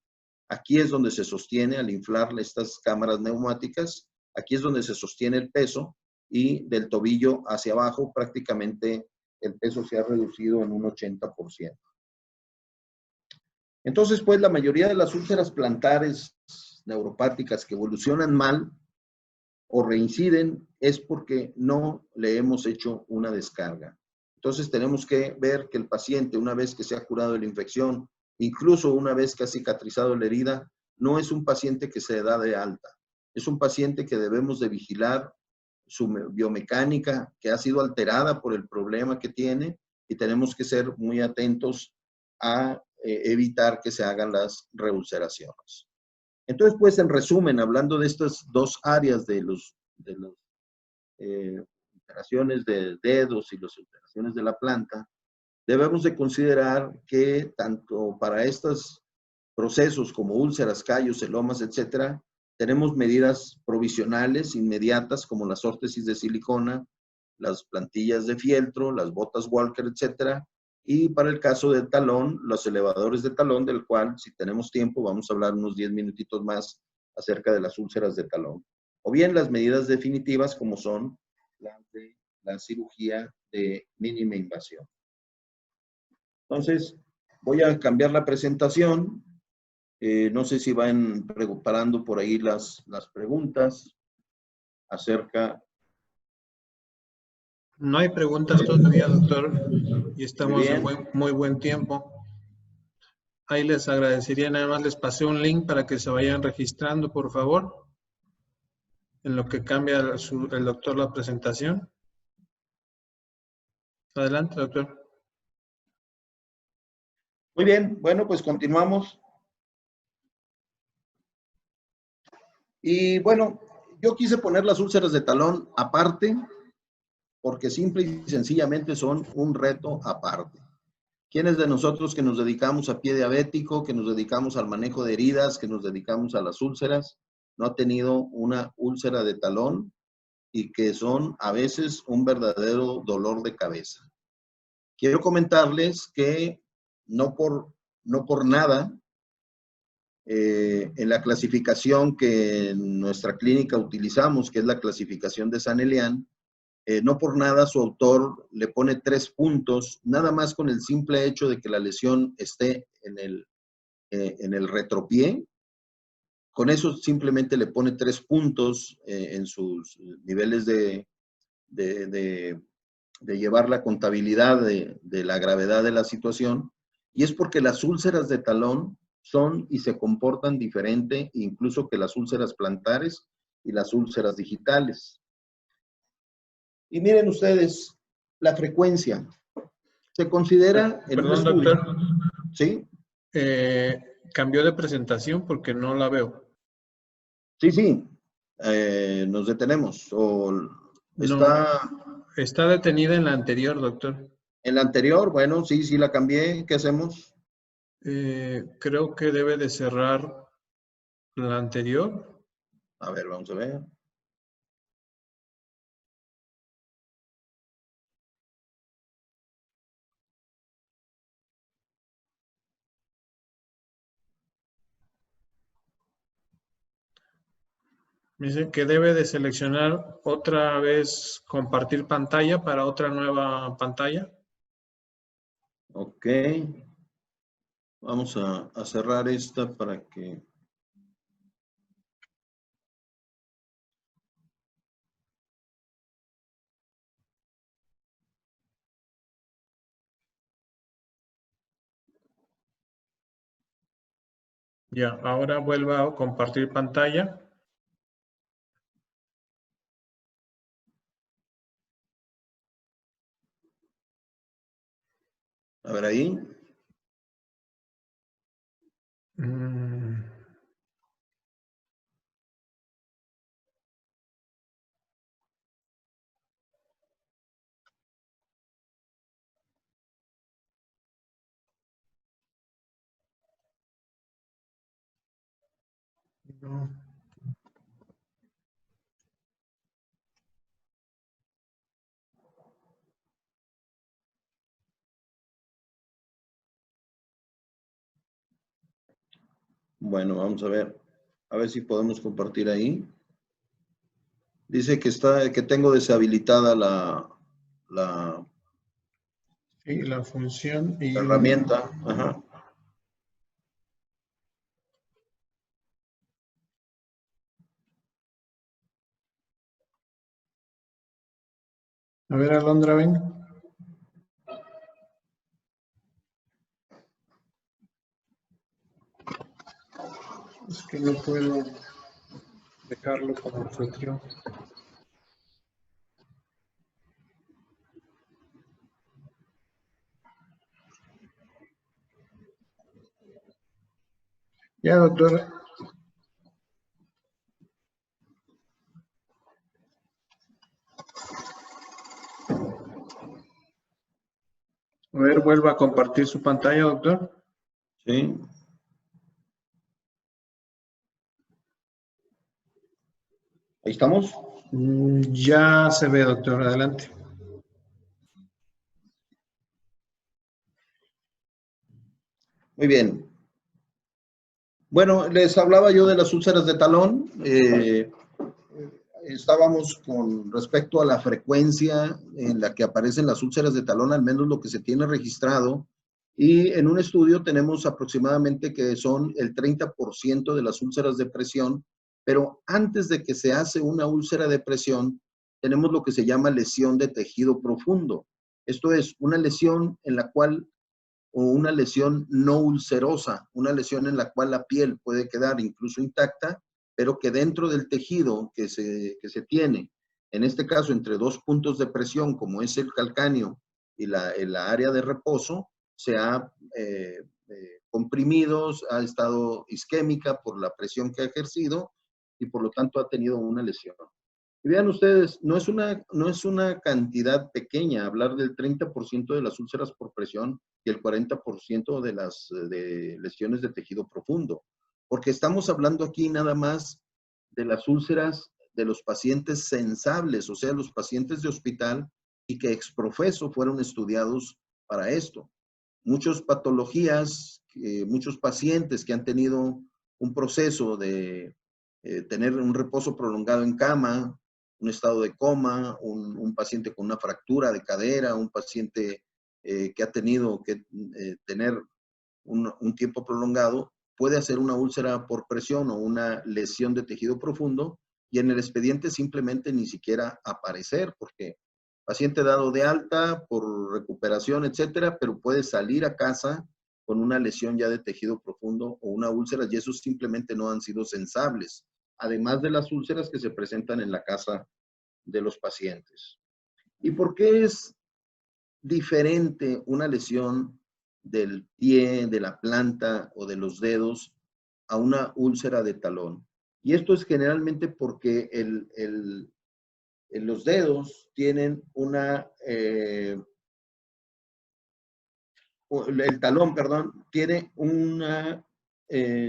S1: Aquí es donde se sostiene al inflar estas cámaras neumáticas. Aquí es donde se sostiene el peso y del tobillo hacia abajo prácticamente el peso se ha reducido en un 80%. Entonces, pues la mayoría de las úlceras plantares neuropáticas que evolucionan mal o reinciden es porque no le hemos hecho una descarga. Entonces tenemos que ver que el paciente, una vez que se ha curado de la infección, incluso una vez que ha cicatrizado la herida, no es un paciente que se da de alta. Es un paciente que debemos de vigilar su biomecánica, que ha sido alterada por el problema que tiene, y tenemos que ser muy atentos a evitar que se hagan las reulceraciones. Entonces, pues, en resumen, hablando de estas dos áreas de las alteraciones de dedos y las alteraciones de la planta, debemos de considerar que tanto para estos procesos como úlceras, callos, celomas, etcétera, tenemos medidas provisionales inmediatas como las órtesis de silicona, las plantillas de fieltro, las botas Walker, etcétera. Y para el caso del talón, los elevadores de talón, del cual, si tenemos tiempo, vamos a hablar unos 10 minutitos más acerca de las úlceras de talón. O bien las medidas definitivas como son las de la cirugía de mínima invasión. Entonces, voy a cambiar la presentación. No sé si van preparando por ahí las preguntas acerca.
S2: No hay preguntas todavía, doctor, y estamos en muy buen tiempo. Ahí les agradecería, nada más les pasé un link para que se vayan registrando, por favor, en lo que cambia el doctor la presentación. Adelante, doctor.
S1: Muy bien, bueno, pues continuamos. Y bueno, yo quise poner las úlceras de talón aparte, porque simple y sencillamente son un reto aparte. ¿Quiénes de nosotros que nos dedicamos a pie diabético, que nos dedicamos al manejo de heridas, que nos dedicamos a las úlceras, no ha tenido una úlcera de talón y que son a veces un verdadero dolor de cabeza? Quiero comentarles que no por nada, en la clasificación que en nuestra clínica utilizamos, que es la clasificación de San Elián, no por nada su autor le pone 3 puntos, nada más con el simple hecho de que la lesión esté en el retropié. Con eso simplemente le pone 3 puntos en sus niveles de llevar la contabilidad de la gravedad de la situación. Y es porque las úlceras de talón son y se comportan diferente incluso que las úlceras plantares y las úlceras digitales. Y miren ustedes, la frecuencia. Se considera en
S2: Perdón,
S1: un estudio.
S2: doctor.
S1: ¿Sí?
S2: Cambió de presentación porque no la veo.
S1: Sí. Nos detenemos.
S2: Está detenida en la anterior, doctor.
S1: En la anterior, bueno, sí la cambié. ¿Qué hacemos?
S2: Creo que debe de cerrar la anterior.
S1: A ver, vamos a ver.
S2: Me dice que debe de seleccionar otra vez compartir pantalla para otra nueva pantalla.
S1: Ok. Vamos a cerrar esta para que...
S2: Ya, ahora vuelva a compartir pantalla.
S1: A ver ahí.
S2: No.
S1: Bueno, vamos a ver si podemos compartir ahí. Dice que tengo deshabilitada la
S2: Sí, la función y
S1: herramienta. Ajá.
S2: A ver, Alondra, ven. Es que no puedo dejarlo como anfitrión. Ya, doctor. A ver, vuelva a compartir su pantalla, doctor.
S1: Sí. Ahí estamos.
S2: Ya se ve, doctor. Adelante.
S1: Muy bien. Bueno, les hablaba yo de las úlceras de talón. Estábamos con respecto a la frecuencia en la que aparecen las úlceras de talón, al menos lo que se tiene registrado. Y en un estudio tenemos aproximadamente que son el 30% de las úlceras de presión, pero antes de que se hace una úlcera de presión, tenemos lo que se llama lesión de tejido profundo. Esto es una lesión en la cual, o una lesión no ulcerosa, una lesión en la cual la piel puede quedar incluso intacta, pero que dentro del tejido que se tiene, en este caso entre dos puntos de presión, como es el calcáneo y la área de reposo, se ha comprimido, ha estado isquémica por la presión que ha ejercido y por lo tanto ha tenido una lesión. Y vean ustedes, no es una cantidad pequeña hablar del 30% de las úlceras por presión y el 40% de las lesiones de tejido profundo, porque estamos hablando aquí nada más de las úlceras de los pacientes sensables, o sea, los pacientes de hospital y que exprofeso fueron estudiados para esto. Muchas patologías, muchos pacientes que han tenido un proceso de tener un reposo prolongado en cama, un estado de coma, un paciente con una fractura de cadera, un paciente que ha tenido que tener un tiempo prolongado, puede hacer una úlcera por presión o una lesión de tejido profundo y en el expediente simplemente ni siquiera aparecer porque paciente dado de alta por recuperación, etcétera, pero puede salir a casa con una lesión ya de tejido profundo o una úlcera y esos simplemente no han sido sensables, además de las úlceras que se presentan en la casa de los pacientes. ¿Y por qué es diferente una lesión del pie, de la planta o de los dedos a una úlcera de talón? Y esto es generalmente porque los dedos tienen el talón, perdón, tiene una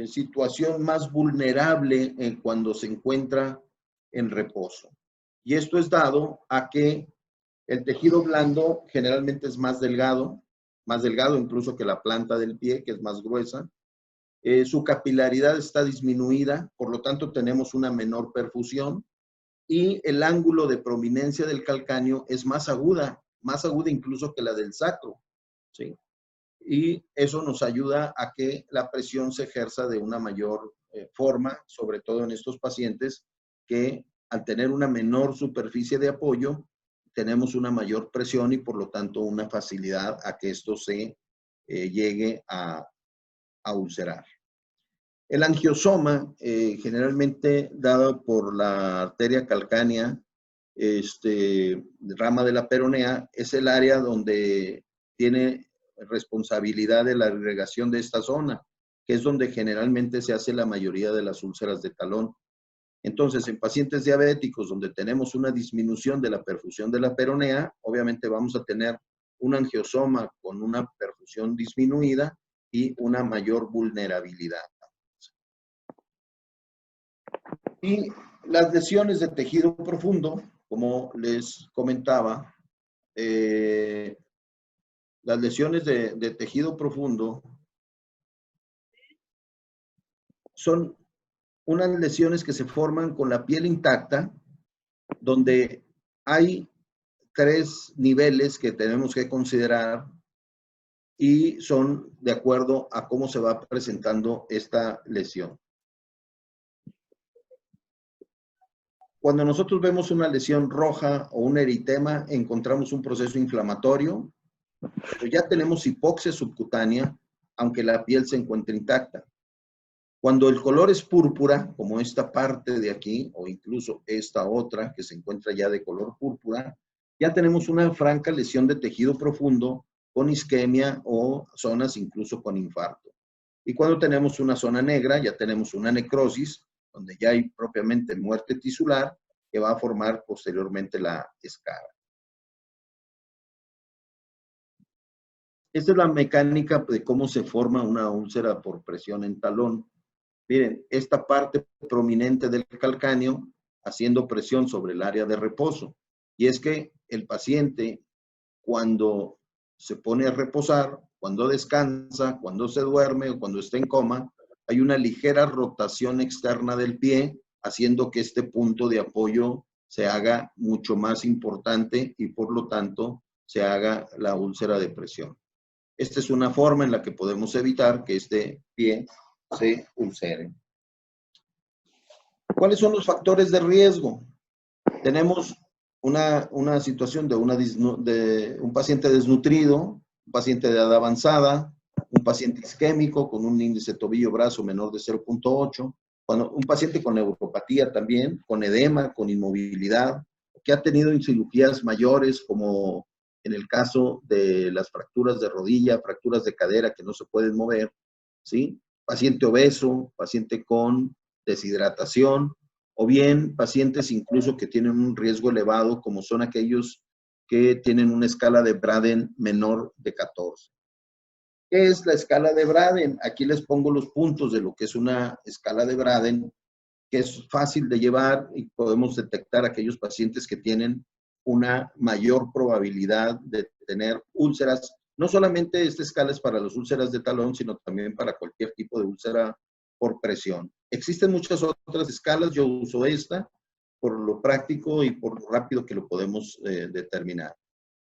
S1: situación más vulnerable cuando se encuentra en reposo. Y esto es dado a que el tejido blando generalmente es más delgado incluso que la planta del pie, que es más gruesa. Su capilaridad está disminuida, por lo tanto tenemos una menor perfusión y el ángulo de prominencia del calcáneo es más aguda incluso que la del sacro, ¿sí? Y eso nos ayuda a que la presión se ejerza de una mayor forma, sobre todo en estos pacientes que al tener una menor superficie de apoyo, tenemos una mayor presión y por lo tanto una facilidad a que esto se llegue a ulcerar. El angiosoma, generalmente dado por la arteria calcánea, rama de la peronea, es el área donde tiene responsabilidad de la irrigación de esta zona, que es donde generalmente se hace la mayoría de las úlceras de talón. Entonces, en pacientes diabéticos donde tenemos una disminución de la perfusión de la peronea, obviamente vamos a tener un angiosoma con una perfusión disminuida y una mayor vulnerabilidad. Y las lesiones de tejido profundo, como les comentaba, las lesiones de tejido profundo son unas lesiones que se forman con la piel intacta, donde hay 3 niveles que tenemos que considerar y son de acuerdo a cómo se va presentando esta lesión. Cuando nosotros vemos una lesión roja o un eritema, encontramos un proceso inflamatorio, pero ya tenemos hipoxia subcutánea, aunque la piel se encuentre intacta. Cuando el color es púrpura, como esta parte de aquí, o incluso esta otra que se encuentra ya de color púrpura, ya tenemos una franca lesión de tejido profundo con isquemia o zonas incluso con infarto. Y cuando tenemos una zona negra, ya tenemos una necrosis, donde ya hay propiamente muerte tisular, que va a formar posteriormente la escara. Esta es la mecánica de cómo se forma una úlcera por presión en talón. Miren, esta parte prominente del calcáneo haciendo presión sobre el área de reposo. Y es que el paciente, cuando se pone a reposar, cuando descansa, cuando se duerme o cuando está en coma, hay una ligera rotación externa del pie, haciendo que este punto de apoyo se haga mucho más importante y por lo tanto se haga la úlcera de presión. Esta es una forma en la que podemos evitar que este pie se ulcere. ¿Cuáles son los factores de riesgo? Tenemos una situación de un paciente desnutrido, un paciente de edad avanzada, un paciente isquémico con un índice tobillo-brazo menor de 0.8, un paciente con neuropatía también, con edema, con inmovilidad, que ha tenido cirugías mayores como en el caso de las fracturas de rodilla, fracturas de cadera que no se pueden mover, ¿sí? Paciente obeso, paciente con deshidratación, o bien pacientes incluso que tienen un riesgo elevado, como son aquellos que tienen una escala de Braden menor de 14. ¿Qué es la escala de Braden? Aquí les pongo los puntos de lo que es una escala de Braden, que es fácil de llevar y podemos detectar aquellos pacientes que tienen una mayor probabilidad de tener úlceras. No solamente esta escala es para las úlceras de talón, sino también para cualquier tipo de úlcera por presión. Existen muchas otras escalas, yo uso esta por lo práctico y por lo rápido que lo podemos determinar.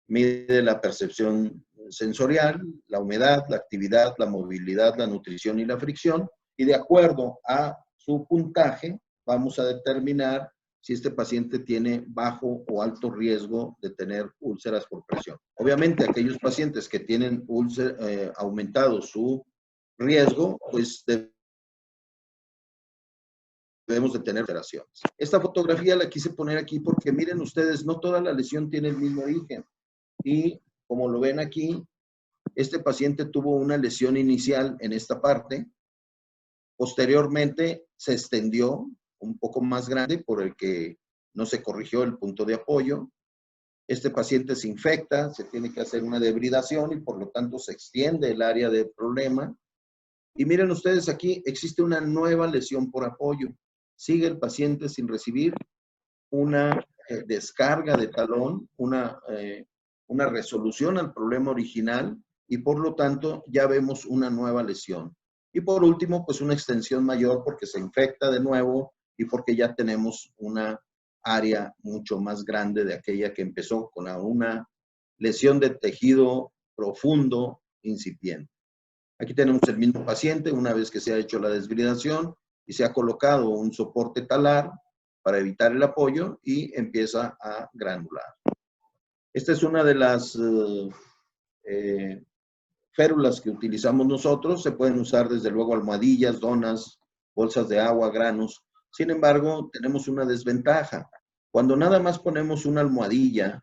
S1: Mide la percepción sensorial, la humedad, la actividad, la movilidad, la nutrición y la fricción, y de acuerdo a su puntaje vamos a determinar si este paciente tiene bajo o alto riesgo de tener úlceras por presión. Obviamente, aquellos pacientes que tienen aumentado su riesgo, pues debemos de tener alteraciones. Esta fotografía la quise poner aquí porque miren ustedes, no toda la lesión tiene el mismo origen. Y como lo ven aquí, este paciente tuvo una lesión inicial en esta parte. Posteriormente se extendió un poco más grande por el que no se corrigió el punto de apoyo. Este paciente se infecta, se tiene que hacer una debridación y por lo tanto se extiende el área de problema. Y miren ustedes aquí, existe una nueva lesión por apoyo. Sigue el paciente sin recibir una descarga de talón, una resolución al problema original y por lo tanto ya vemos una nueva lesión. Y por último, pues una extensión mayor porque se infecta de nuevo y porque ya tenemos una área mucho más grande de aquella que empezó con una lesión de tejido profundo incipiente. Aquí tenemos el mismo paciente una vez que se ha hecho la desbridación y se ha colocado un soporte talar para evitar el apoyo y empieza a granular. Esta es una de las férulas que utilizamos nosotros, se pueden usar desde luego almohadillas, donas, bolsas de agua, granos. Sin embargo, tenemos una desventaja. Cuando nada más ponemos una almohadilla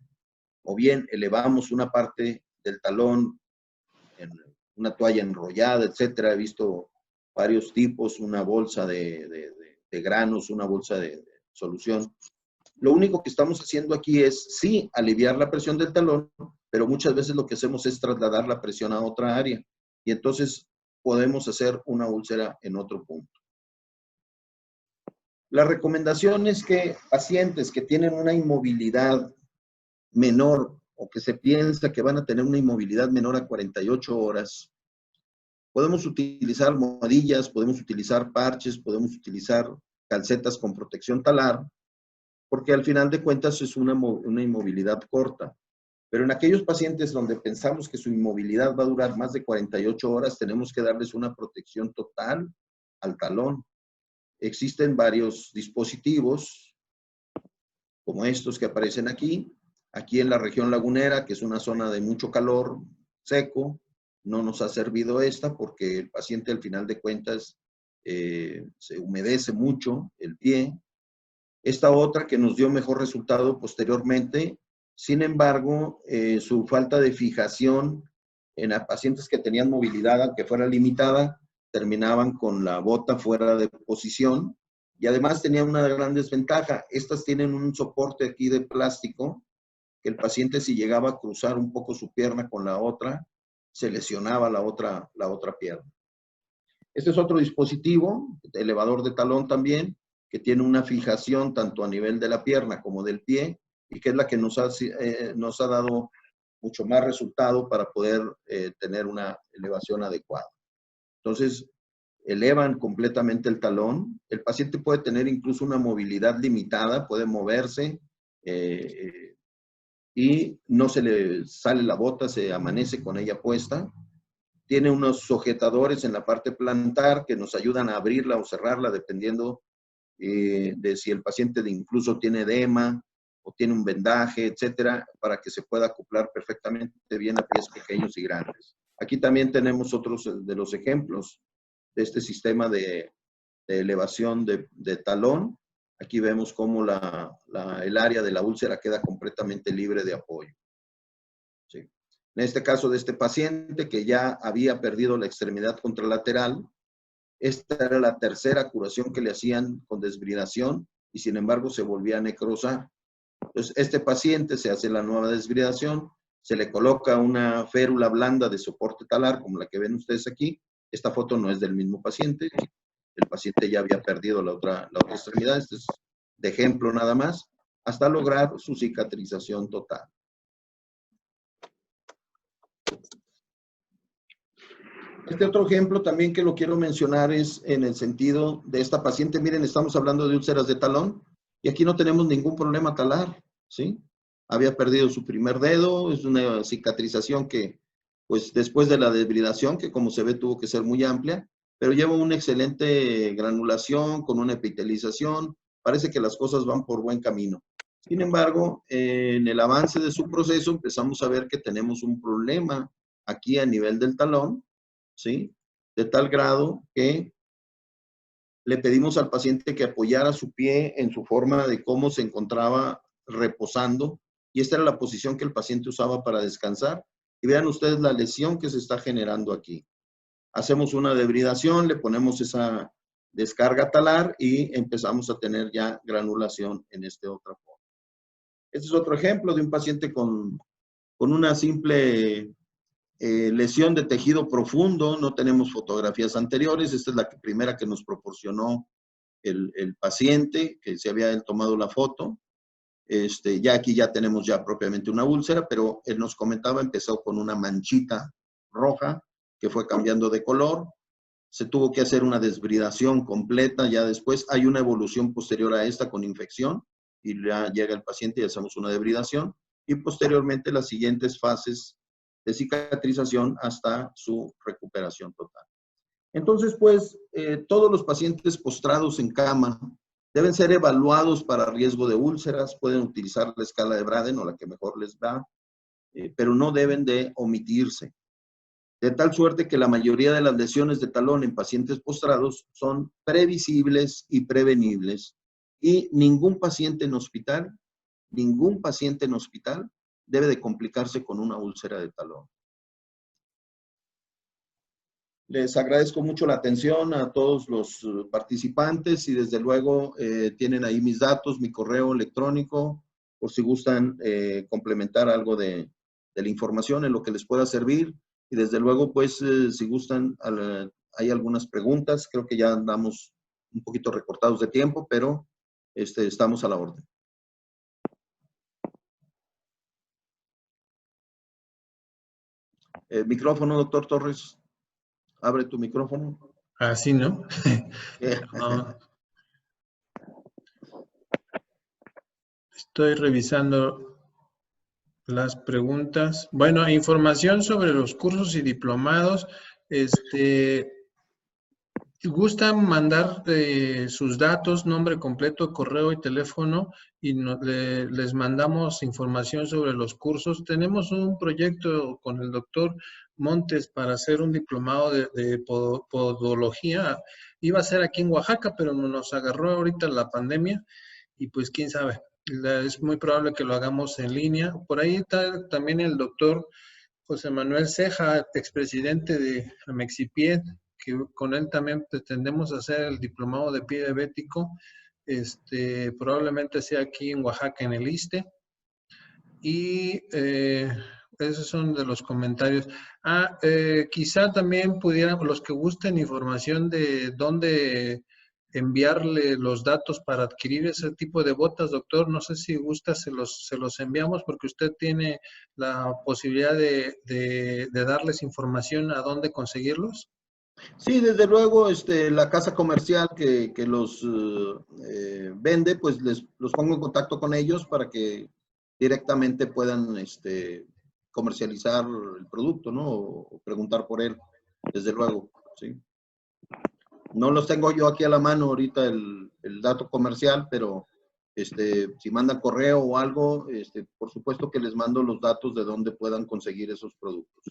S1: o bien elevamos una parte del talón en una toalla enrollada, etcétera, he visto varios tipos, una bolsa de granos, una bolsa de solución. Lo único que estamos haciendo aquí es, sí, aliviar la presión del talón, pero muchas veces lo que hacemos es trasladar la presión a otra área. Y entonces podemos hacer una úlcera en otro punto. La recomendación es que pacientes que tienen una inmovilidad menor o que se piensa que van a tener una inmovilidad menor a 48 horas, podemos utilizar almohadillas, podemos utilizar parches, podemos utilizar calcetas con protección talar, porque al final de cuentas es una inmovilidad corta. Pero en aquellos pacientes donde pensamos que su inmovilidad va a durar más de 48 horas, tenemos que darles una protección total al talón. Existen varios dispositivos, como estos que aparecen aquí. Aquí en la región lagunera, que es una zona de mucho calor seco, no nos ha servido esta porque el paciente al final de cuentas se humedece mucho el pie. Esta otra que nos dio mejor resultado posteriormente, sin embargo, su falta de fijación en pacientes que tenían movilidad, aunque fuera limitada, terminaban con la bota fuera de posición y además tenían una gran desventaja. Estas tienen un soporte aquí de plástico que el paciente, si llegaba a cruzar un poco su pierna con la otra, se lesionaba la otra pierna. Este es otro dispositivo, elevador de talón también, que tiene una fijación tanto a nivel de la pierna como del pie, y que es la que nos ha dado mucho más resultado para poder tener una elevación adecuada. Entonces, elevan completamente el talón. El paciente puede tener incluso una movilidad limitada, puede moverse y no se le sale la bota, se amanece con ella puesta. Tiene unos sujetadores en la parte plantar que nos ayudan a abrirla o cerrarla dependiendo de si el paciente incluso tiene edema o tiene un vendaje, etcétera, para que se pueda acoplar perfectamente bien a pies pequeños y grandes. Aquí también tenemos otros de los ejemplos de este sistema de elevación de talón. Aquí vemos cómo el área de la úlcera queda completamente libre de apoyo. ¿Sí? En este caso de este paciente que ya había perdido la extremidad contralateral, esta era la tercera curación que le hacían con desbridación y sin embargo se volvía a necrosar. Entonces, este paciente se hace la nueva desbridación, se le coloca una férula blanda de soporte talar, como la que ven ustedes aquí. Esta foto no es del mismo paciente. El paciente ya había perdido la otra extremidad. Este es de ejemplo nada más, hasta lograr su cicatrización total. Este otro ejemplo también que lo quiero mencionar es en el sentido de esta paciente. Miren, estamos hablando de úlceras de talón y aquí no tenemos ningún problema talar, ¿sí? Había perdido su primer dedo, es una cicatrización que, pues después de la desbridación, que como se ve tuvo que ser muy amplia, pero lleva una excelente granulación con una epitelización. Parece que las cosas van por buen camino. Sin embargo, en el avance de su proceso empezamos a ver que tenemos un problema aquí a nivel del talón, ¿sí? De tal grado que le pedimos al paciente que apoyara su pie en su forma de cómo se encontraba reposando, y esta era la posición que el paciente usaba para descansar. Y vean ustedes la lesión que se está generando aquí. Hacemos una debridación, le ponemos esa descarga talar y empezamos a tener ya granulación en esta otra forma. Este es otro ejemplo de un paciente con una simple lesión de tejido profundo. No tenemos fotografías anteriores. Esta es la primera que nos proporcionó el paciente, que se había tomado la foto. Ya aquí ya tenemos ya propiamente una úlcera, pero él nos comentaba, empezó con una manchita roja que fue cambiando de color. Se tuvo que hacer una desbridación completa. Ya después hay una evolución posterior a esta con infección y ya llega el paciente y hacemos una debridación. Y posteriormente las siguientes fases de cicatrización hasta su recuperación total. Entonces, pues, todos los pacientes postrados en cama deben ser evaluados para riesgo de úlceras. Pueden utilizar la escala de Braden o la que mejor les da, pero no deben de omitirse. de tal suerte que la mayoría de las lesiones de talón en pacientes postrados son previsibles y prevenibles, y ningún paciente en hospital debe de complicarse con una úlcera de talón. Les agradezco mucho la atención a todos los participantes y desde luego tienen ahí mis datos, mi correo electrónico, por si gustan complementar algo de la información en lo que les pueda servir. Y desde luego, pues, si gustan, hay algunas preguntas. Creo que ya andamos un poquito recortados de tiempo, pero estamos a la orden. Micrófono, doctor Torres. Abre tu micrófono.
S2: Así, ¿no? No. Estoy revisando las preguntas. Bueno, información sobre los cursos y diplomados. Gustan mandar sus datos, nombre completo, correo y teléfono, y les mandamos información sobre los cursos. Tenemos un proyecto con el doctor Montes para hacer un diplomado de podología. Iba a ser aquí en Oaxaca, pero nos agarró ahorita la pandemia y pues quién sabe. Es muy probable que lo hagamos en línea. Por ahí está también el doctor José Manuel Ceja, expresidente de Amexipie, que con él también pretendemos hacer el diplomado de pie diabético. Probablemente sea aquí en Oaxaca, en el ISSSTE. Y esos son de los comentarios. Quizá también pudieran, los que gusten información de dónde enviarle los datos para adquirir ese tipo de botas, doctor. No sé si gusta, se los enviamos porque usted tiene la posibilidad de darles información a dónde conseguirlos.
S1: Sí, desde luego, la casa comercial que los vende, pues los pongo en contacto con ellos para que directamente puedan comercializar el producto, ¿no? O preguntar por él, desde luego, sí. No los tengo yo aquí a la mano ahorita el dato comercial, pero si mandan correo o algo, por supuesto que les mando los datos de dónde puedan conseguir esos productos.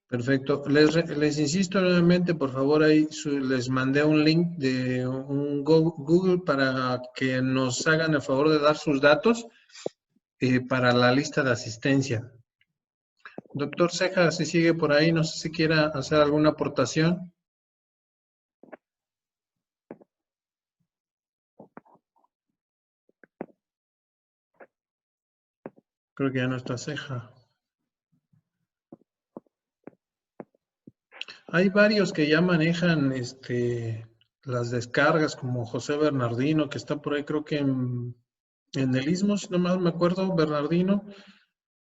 S2: Perfecto. Les insisto nuevamente, por favor, ahí les mandé un link de un Google para que nos hagan el favor de dar sus datos para la lista de asistencia. Doctor Ceja, si sigue por ahí, no sé si quiera hacer alguna aportación. Creo que ya no está Ceja. Hay varios que ya manejan las descargas, como José Bernardino, que está por ahí, creo que en el Istmo, si no más me acuerdo, Bernardino.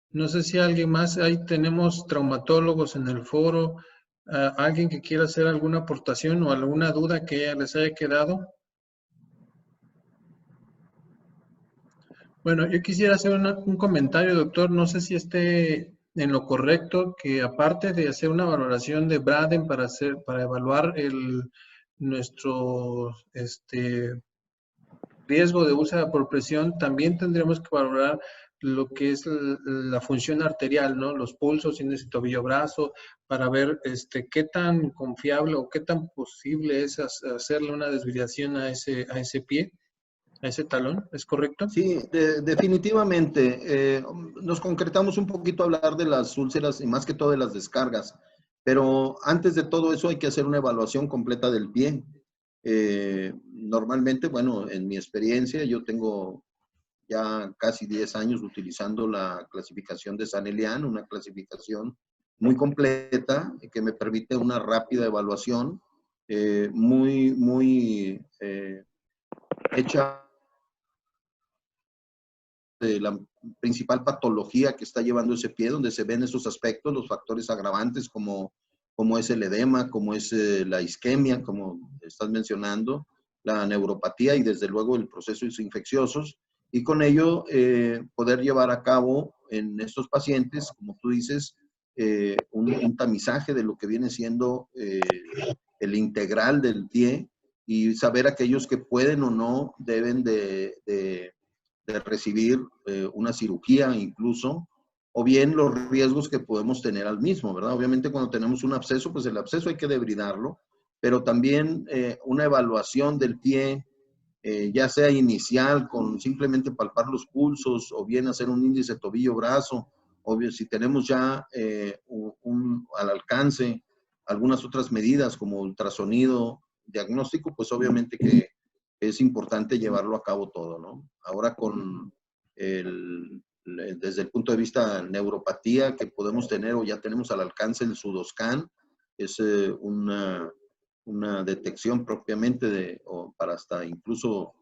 S2: No sé si alguien más, ahí tenemos traumatólogos en el foro, alguien que quiera hacer alguna aportación o alguna duda que les haya quedado. Bueno, yo quisiera hacer un comentario, doctor, no sé si esté en lo correcto, que aparte de hacer una valoración de Braden para evaluar nuestro riesgo de úlcera por presión, también tendremos que valorar lo que es la función arterial, ¿no? Los pulsos, índice tobillo-brazo, para ver qué tan confiable o qué tan posible es hacerle una desviación a ese pie, a ese talón, ¿es correcto?
S1: Sí, definitivamente. Nos concretamos un poquito a hablar de las úlceras y más que todo de las descargas, pero antes de todo eso hay que hacer una evaluación completa del pie. Normalmente, bueno, en mi experiencia, yo tengo ya casi 10 años utilizando la clasificación de San Elian, una clasificación muy completa que me permite una rápida evaluación, muy hecha de la principal patología que está llevando ese pie, donde se ven esos aspectos, los factores agravantes como es el edema, como es la isquemia, como estás mencionando, la neuropatía y desde luego el procesos infecciosos, y con ello poder llevar a cabo en estos pacientes, como tú dices, un tamizaje de lo que viene siendo el integral del pie y saber aquellos que pueden o no deben de recibir una cirugía incluso, o bien los riesgos que podemos tener al mismo, ¿verdad? Obviamente cuando tenemos un absceso, pues el absceso hay que debridarlo, pero también una evaluación del pie, ya sea inicial con simplemente palpar los pulsos, o bien hacer un índice tobillo-brazo, o bien si tenemos ya al alcance algunas otras medidas como ultrasonido diagnóstico, pues obviamente que es importante llevarlo a cabo todo, ¿no? Ahora con desde el punto de vista neuropatía que podemos tener o ya tenemos al alcance el Sudoscan, es una detección propiamente o para hasta incluso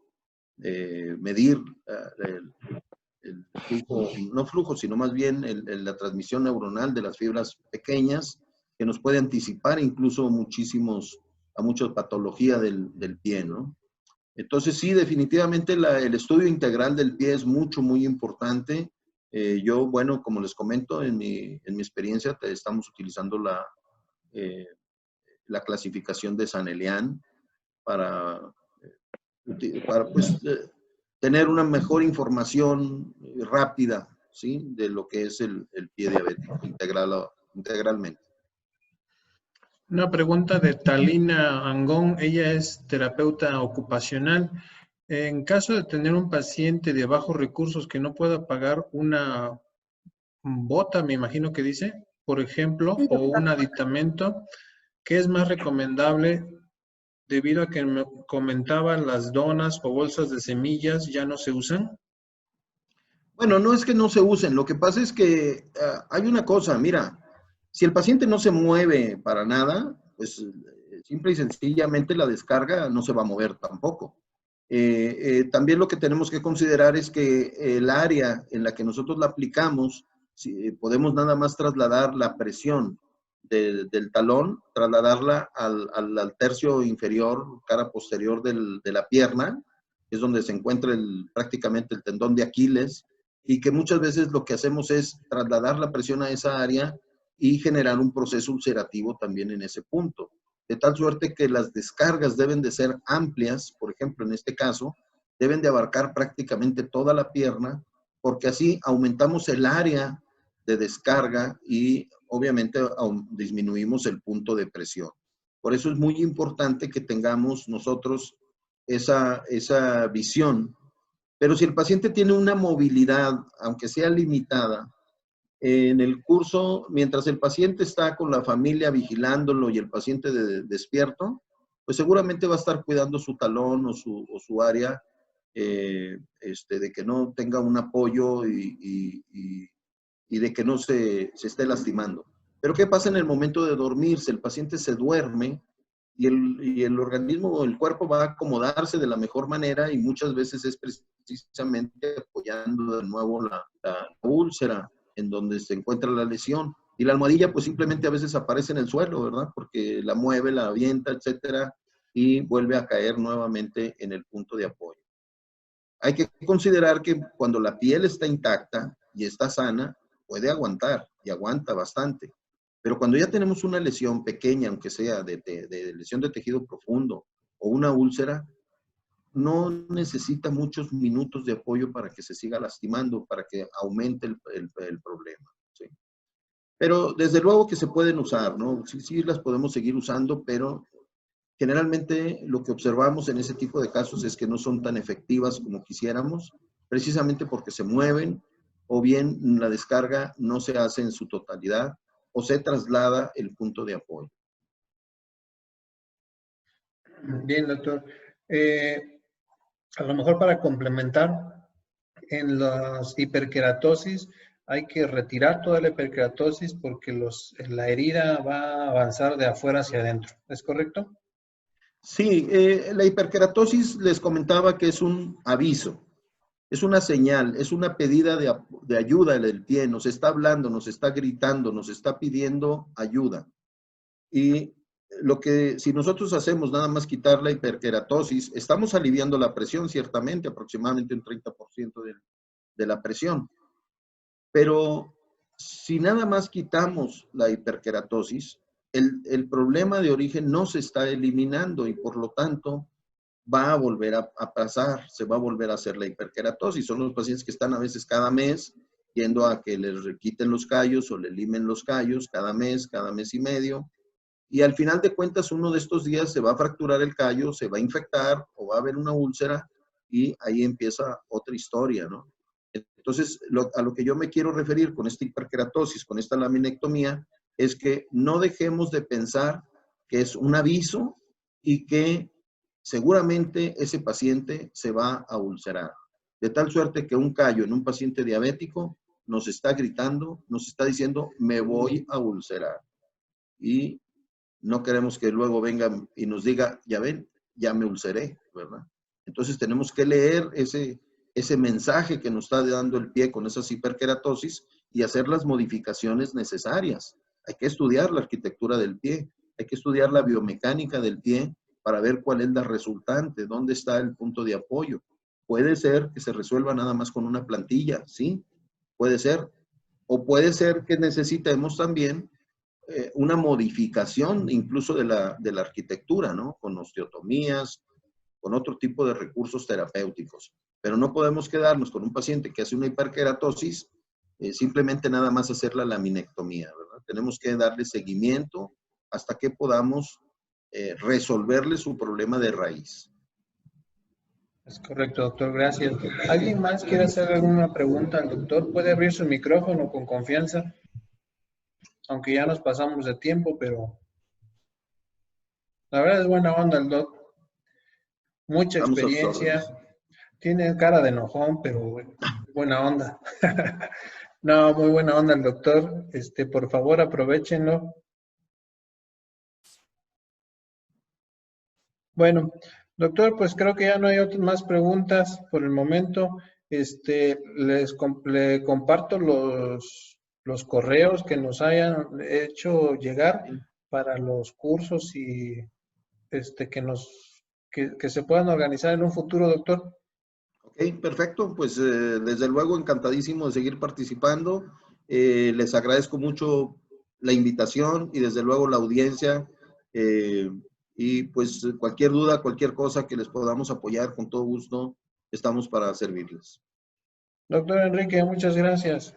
S1: medir el flujo, no flujo, sino más bien la transmisión neuronal de las fibras pequeñas, que nos puede anticipar incluso a muchas patologías del pie, ¿no? Entonces sí, definitivamente el estudio integral del pie es muy importante. Yo, bueno, como les comento, en mi experiencia estamos utilizando la clasificación de San-Elián para pues, tener una mejor información rápida, ¿sí? De lo que es el pie diabético integralmente.
S2: Una pregunta de Talina Angón, ella es terapeuta ocupacional. En caso de tener un paciente de bajos recursos que no pueda pagar una bota, me imagino que dice, por ejemplo,
S3: Sí,
S2: o
S3: doctor.
S2: un aditamento, ¿qué es más recomendable debido a que me comentaban las donas o bolsas de semillas ya no se usan?
S1: Bueno, no es que no se usen, lo que pasa es que hay una cosa, mira, si el paciente no se mueve para nada, pues simple y sencillamente la descarga no se va a mover tampoco. También lo que tenemos que considerar es que el área en la que nosotros la aplicamos, si, podemos nada más trasladar la presión del talón, trasladarla al tercio inferior, cara posterior de la pierna, que es donde se encuentra prácticamente el tendón de Aquiles, y que muchas veces lo que hacemos es trasladar la presión a esa área y generar un proceso ulcerativo también en ese punto. De tal suerte que las descargas deben de ser amplias, por ejemplo, en este caso, deben de abarcar prácticamente toda la pierna, porque así aumentamos el área de descarga y obviamente disminuimos el punto de presión. Por eso es muy importante que tengamos nosotros esa visión. Pero si el paciente tiene una movilidad, aunque sea limitada, en el curso, mientras el paciente está con la familia vigilándolo y el paciente despierto, pues seguramente va a estar cuidando su talón o su área, de que no tenga un apoyo y de que no se esté lastimando. Pero ¿qué pasa en el momento de dormirse? El paciente se duerme y el organismo o el cuerpo va a acomodarse de la mejor manera y muchas veces es precisamente apoyando de nuevo la úlcera en donde se encuentra la lesión. Y la almohadilla pues simplemente a veces aparece en el suelo, ¿verdad? Porque la mueve, la avienta, etcétera, y vuelve a caer nuevamente en el punto de apoyo. Hay que considerar que cuando la piel está intacta y está sana, puede aguantar y aguanta bastante. Pero cuando ya tenemos una lesión pequeña, aunque sea de lesión de tejido profundo o una úlcera, no necesita muchos minutos de apoyo para que se siga lastimando, para que aumente el problema, ¿sí? Pero desde luego que se pueden usar, ¿no? Sí las podemos seguir usando, pero generalmente lo que observamos en ese tipo de casos es que no son tan efectivas como quisiéramos, precisamente porque se mueven o bien la descarga no se hace en su totalidad o se traslada el punto de apoyo.
S2: Bien, doctor. A lo mejor para complementar, en las hiperkeratosis hay que retirar toda la hiperkeratosis porque la herida va a avanzar de afuera hacia adentro. ¿Es correcto?
S1: Sí, la hiperkeratosis les comentaba que es un aviso, es una señal, es una pedida de ayuda del pie, nos está hablando, nos está gritando, nos está pidiendo ayuda. Y si nosotros hacemos nada más quitar la hiperkeratosis, estamos aliviando la presión, ciertamente, aproximadamente un 30% de la presión. Pero si nada más quitamos la hiperkeratosis, el problema de origen no se está eliminando y por lo tanto va a volver a pasar, se va a volver a hacer la hiperkeratosis. Son los pacientes que están a veces cada mes yendo a que les quiten los callos o le limen los callos cada mes y medio. Y al final de cuentas, uno de estos días se va a fracturar el callo, se va a infectar o va a haber una úlcera y ahí empieza otra historia, ¿no? Entonces, a lo que yo me quiero referir con esta hiperkeratosis, con esta laminectomía, es que no dejemos de pensar que es un aviso y que seguramente ese paciente se va a ulcerar. De tal suerte que un callo en un paciente diabético nos está gritando, nos está diciendo, me voy a ulcerar. Y no queremos que luego vengan y nos diga, ya ven, ya me ulceré, ¿verdad? Entonces tenemos que leer ese mensaje que nos está dando el pie con esas hiperkeratosis y hacer las modificaciones necesarias. Hay que estudiar la arquitectura del pie, hay que estudiar la biomecánica del pie para ver cuál es la resultante, dónde está el punto de apoyo. Puede ser que se resuelva nada más con una plantilla, ¿sí? Puede ser. O puede ser que necesitemos también una modificación incluso de la arquitectura, ¿no? Con osteotomías, con otro tipo de recursos terapéuticos. Pero no podemos quedarnos con un paciente que hace una hiperkeratosis, simplemente nada más hacer la laminectomía, ¿verdad? Tenemos que darle seguimiento hasta que podamos resolverle su problema de raíz.
S2: Es correcto, doctor, gracias. ¿Alguien más quiere hacer alguna pregunta al doctor? Puede abrir su micrófono con confianza, aunque ya nos pasamos de tiempo, pero la verdad es buena onda el doc. Mucha
S1: Vamos a sus
S2: experiencia.
S1: órdenes.
S2: Tiene cara de enojón, pero buena onda. No, muy buena onda el doctor. Por favor, aprovechenlo. Bueno, doctor, pues creo que ya no hay otras más preguntas por el momento. Le comparto los correos que nos hayan hecho llegar para los cursos y que se puedan organizar en un futuro, doctor.
S1: Ok, perfecto. Pues desde luego encantadísimo de seguir participando. Les agradezco mucho la invitación y desde luego la audiencia. Y pues cualquier duda, cualquier cosa que les podamos apoyar, con todo gusto, estamos para servirles.
S2: Doctor Enrique, muchas gracias.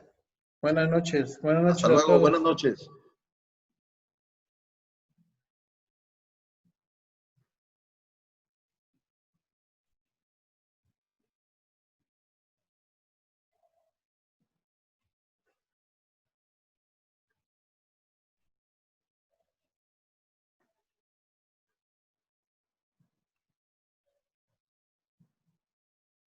S2: Buenas noches. Buenas
S1: Hasta
S2: noches a
S1: luego, buenas
S2: todos.
S1: noches.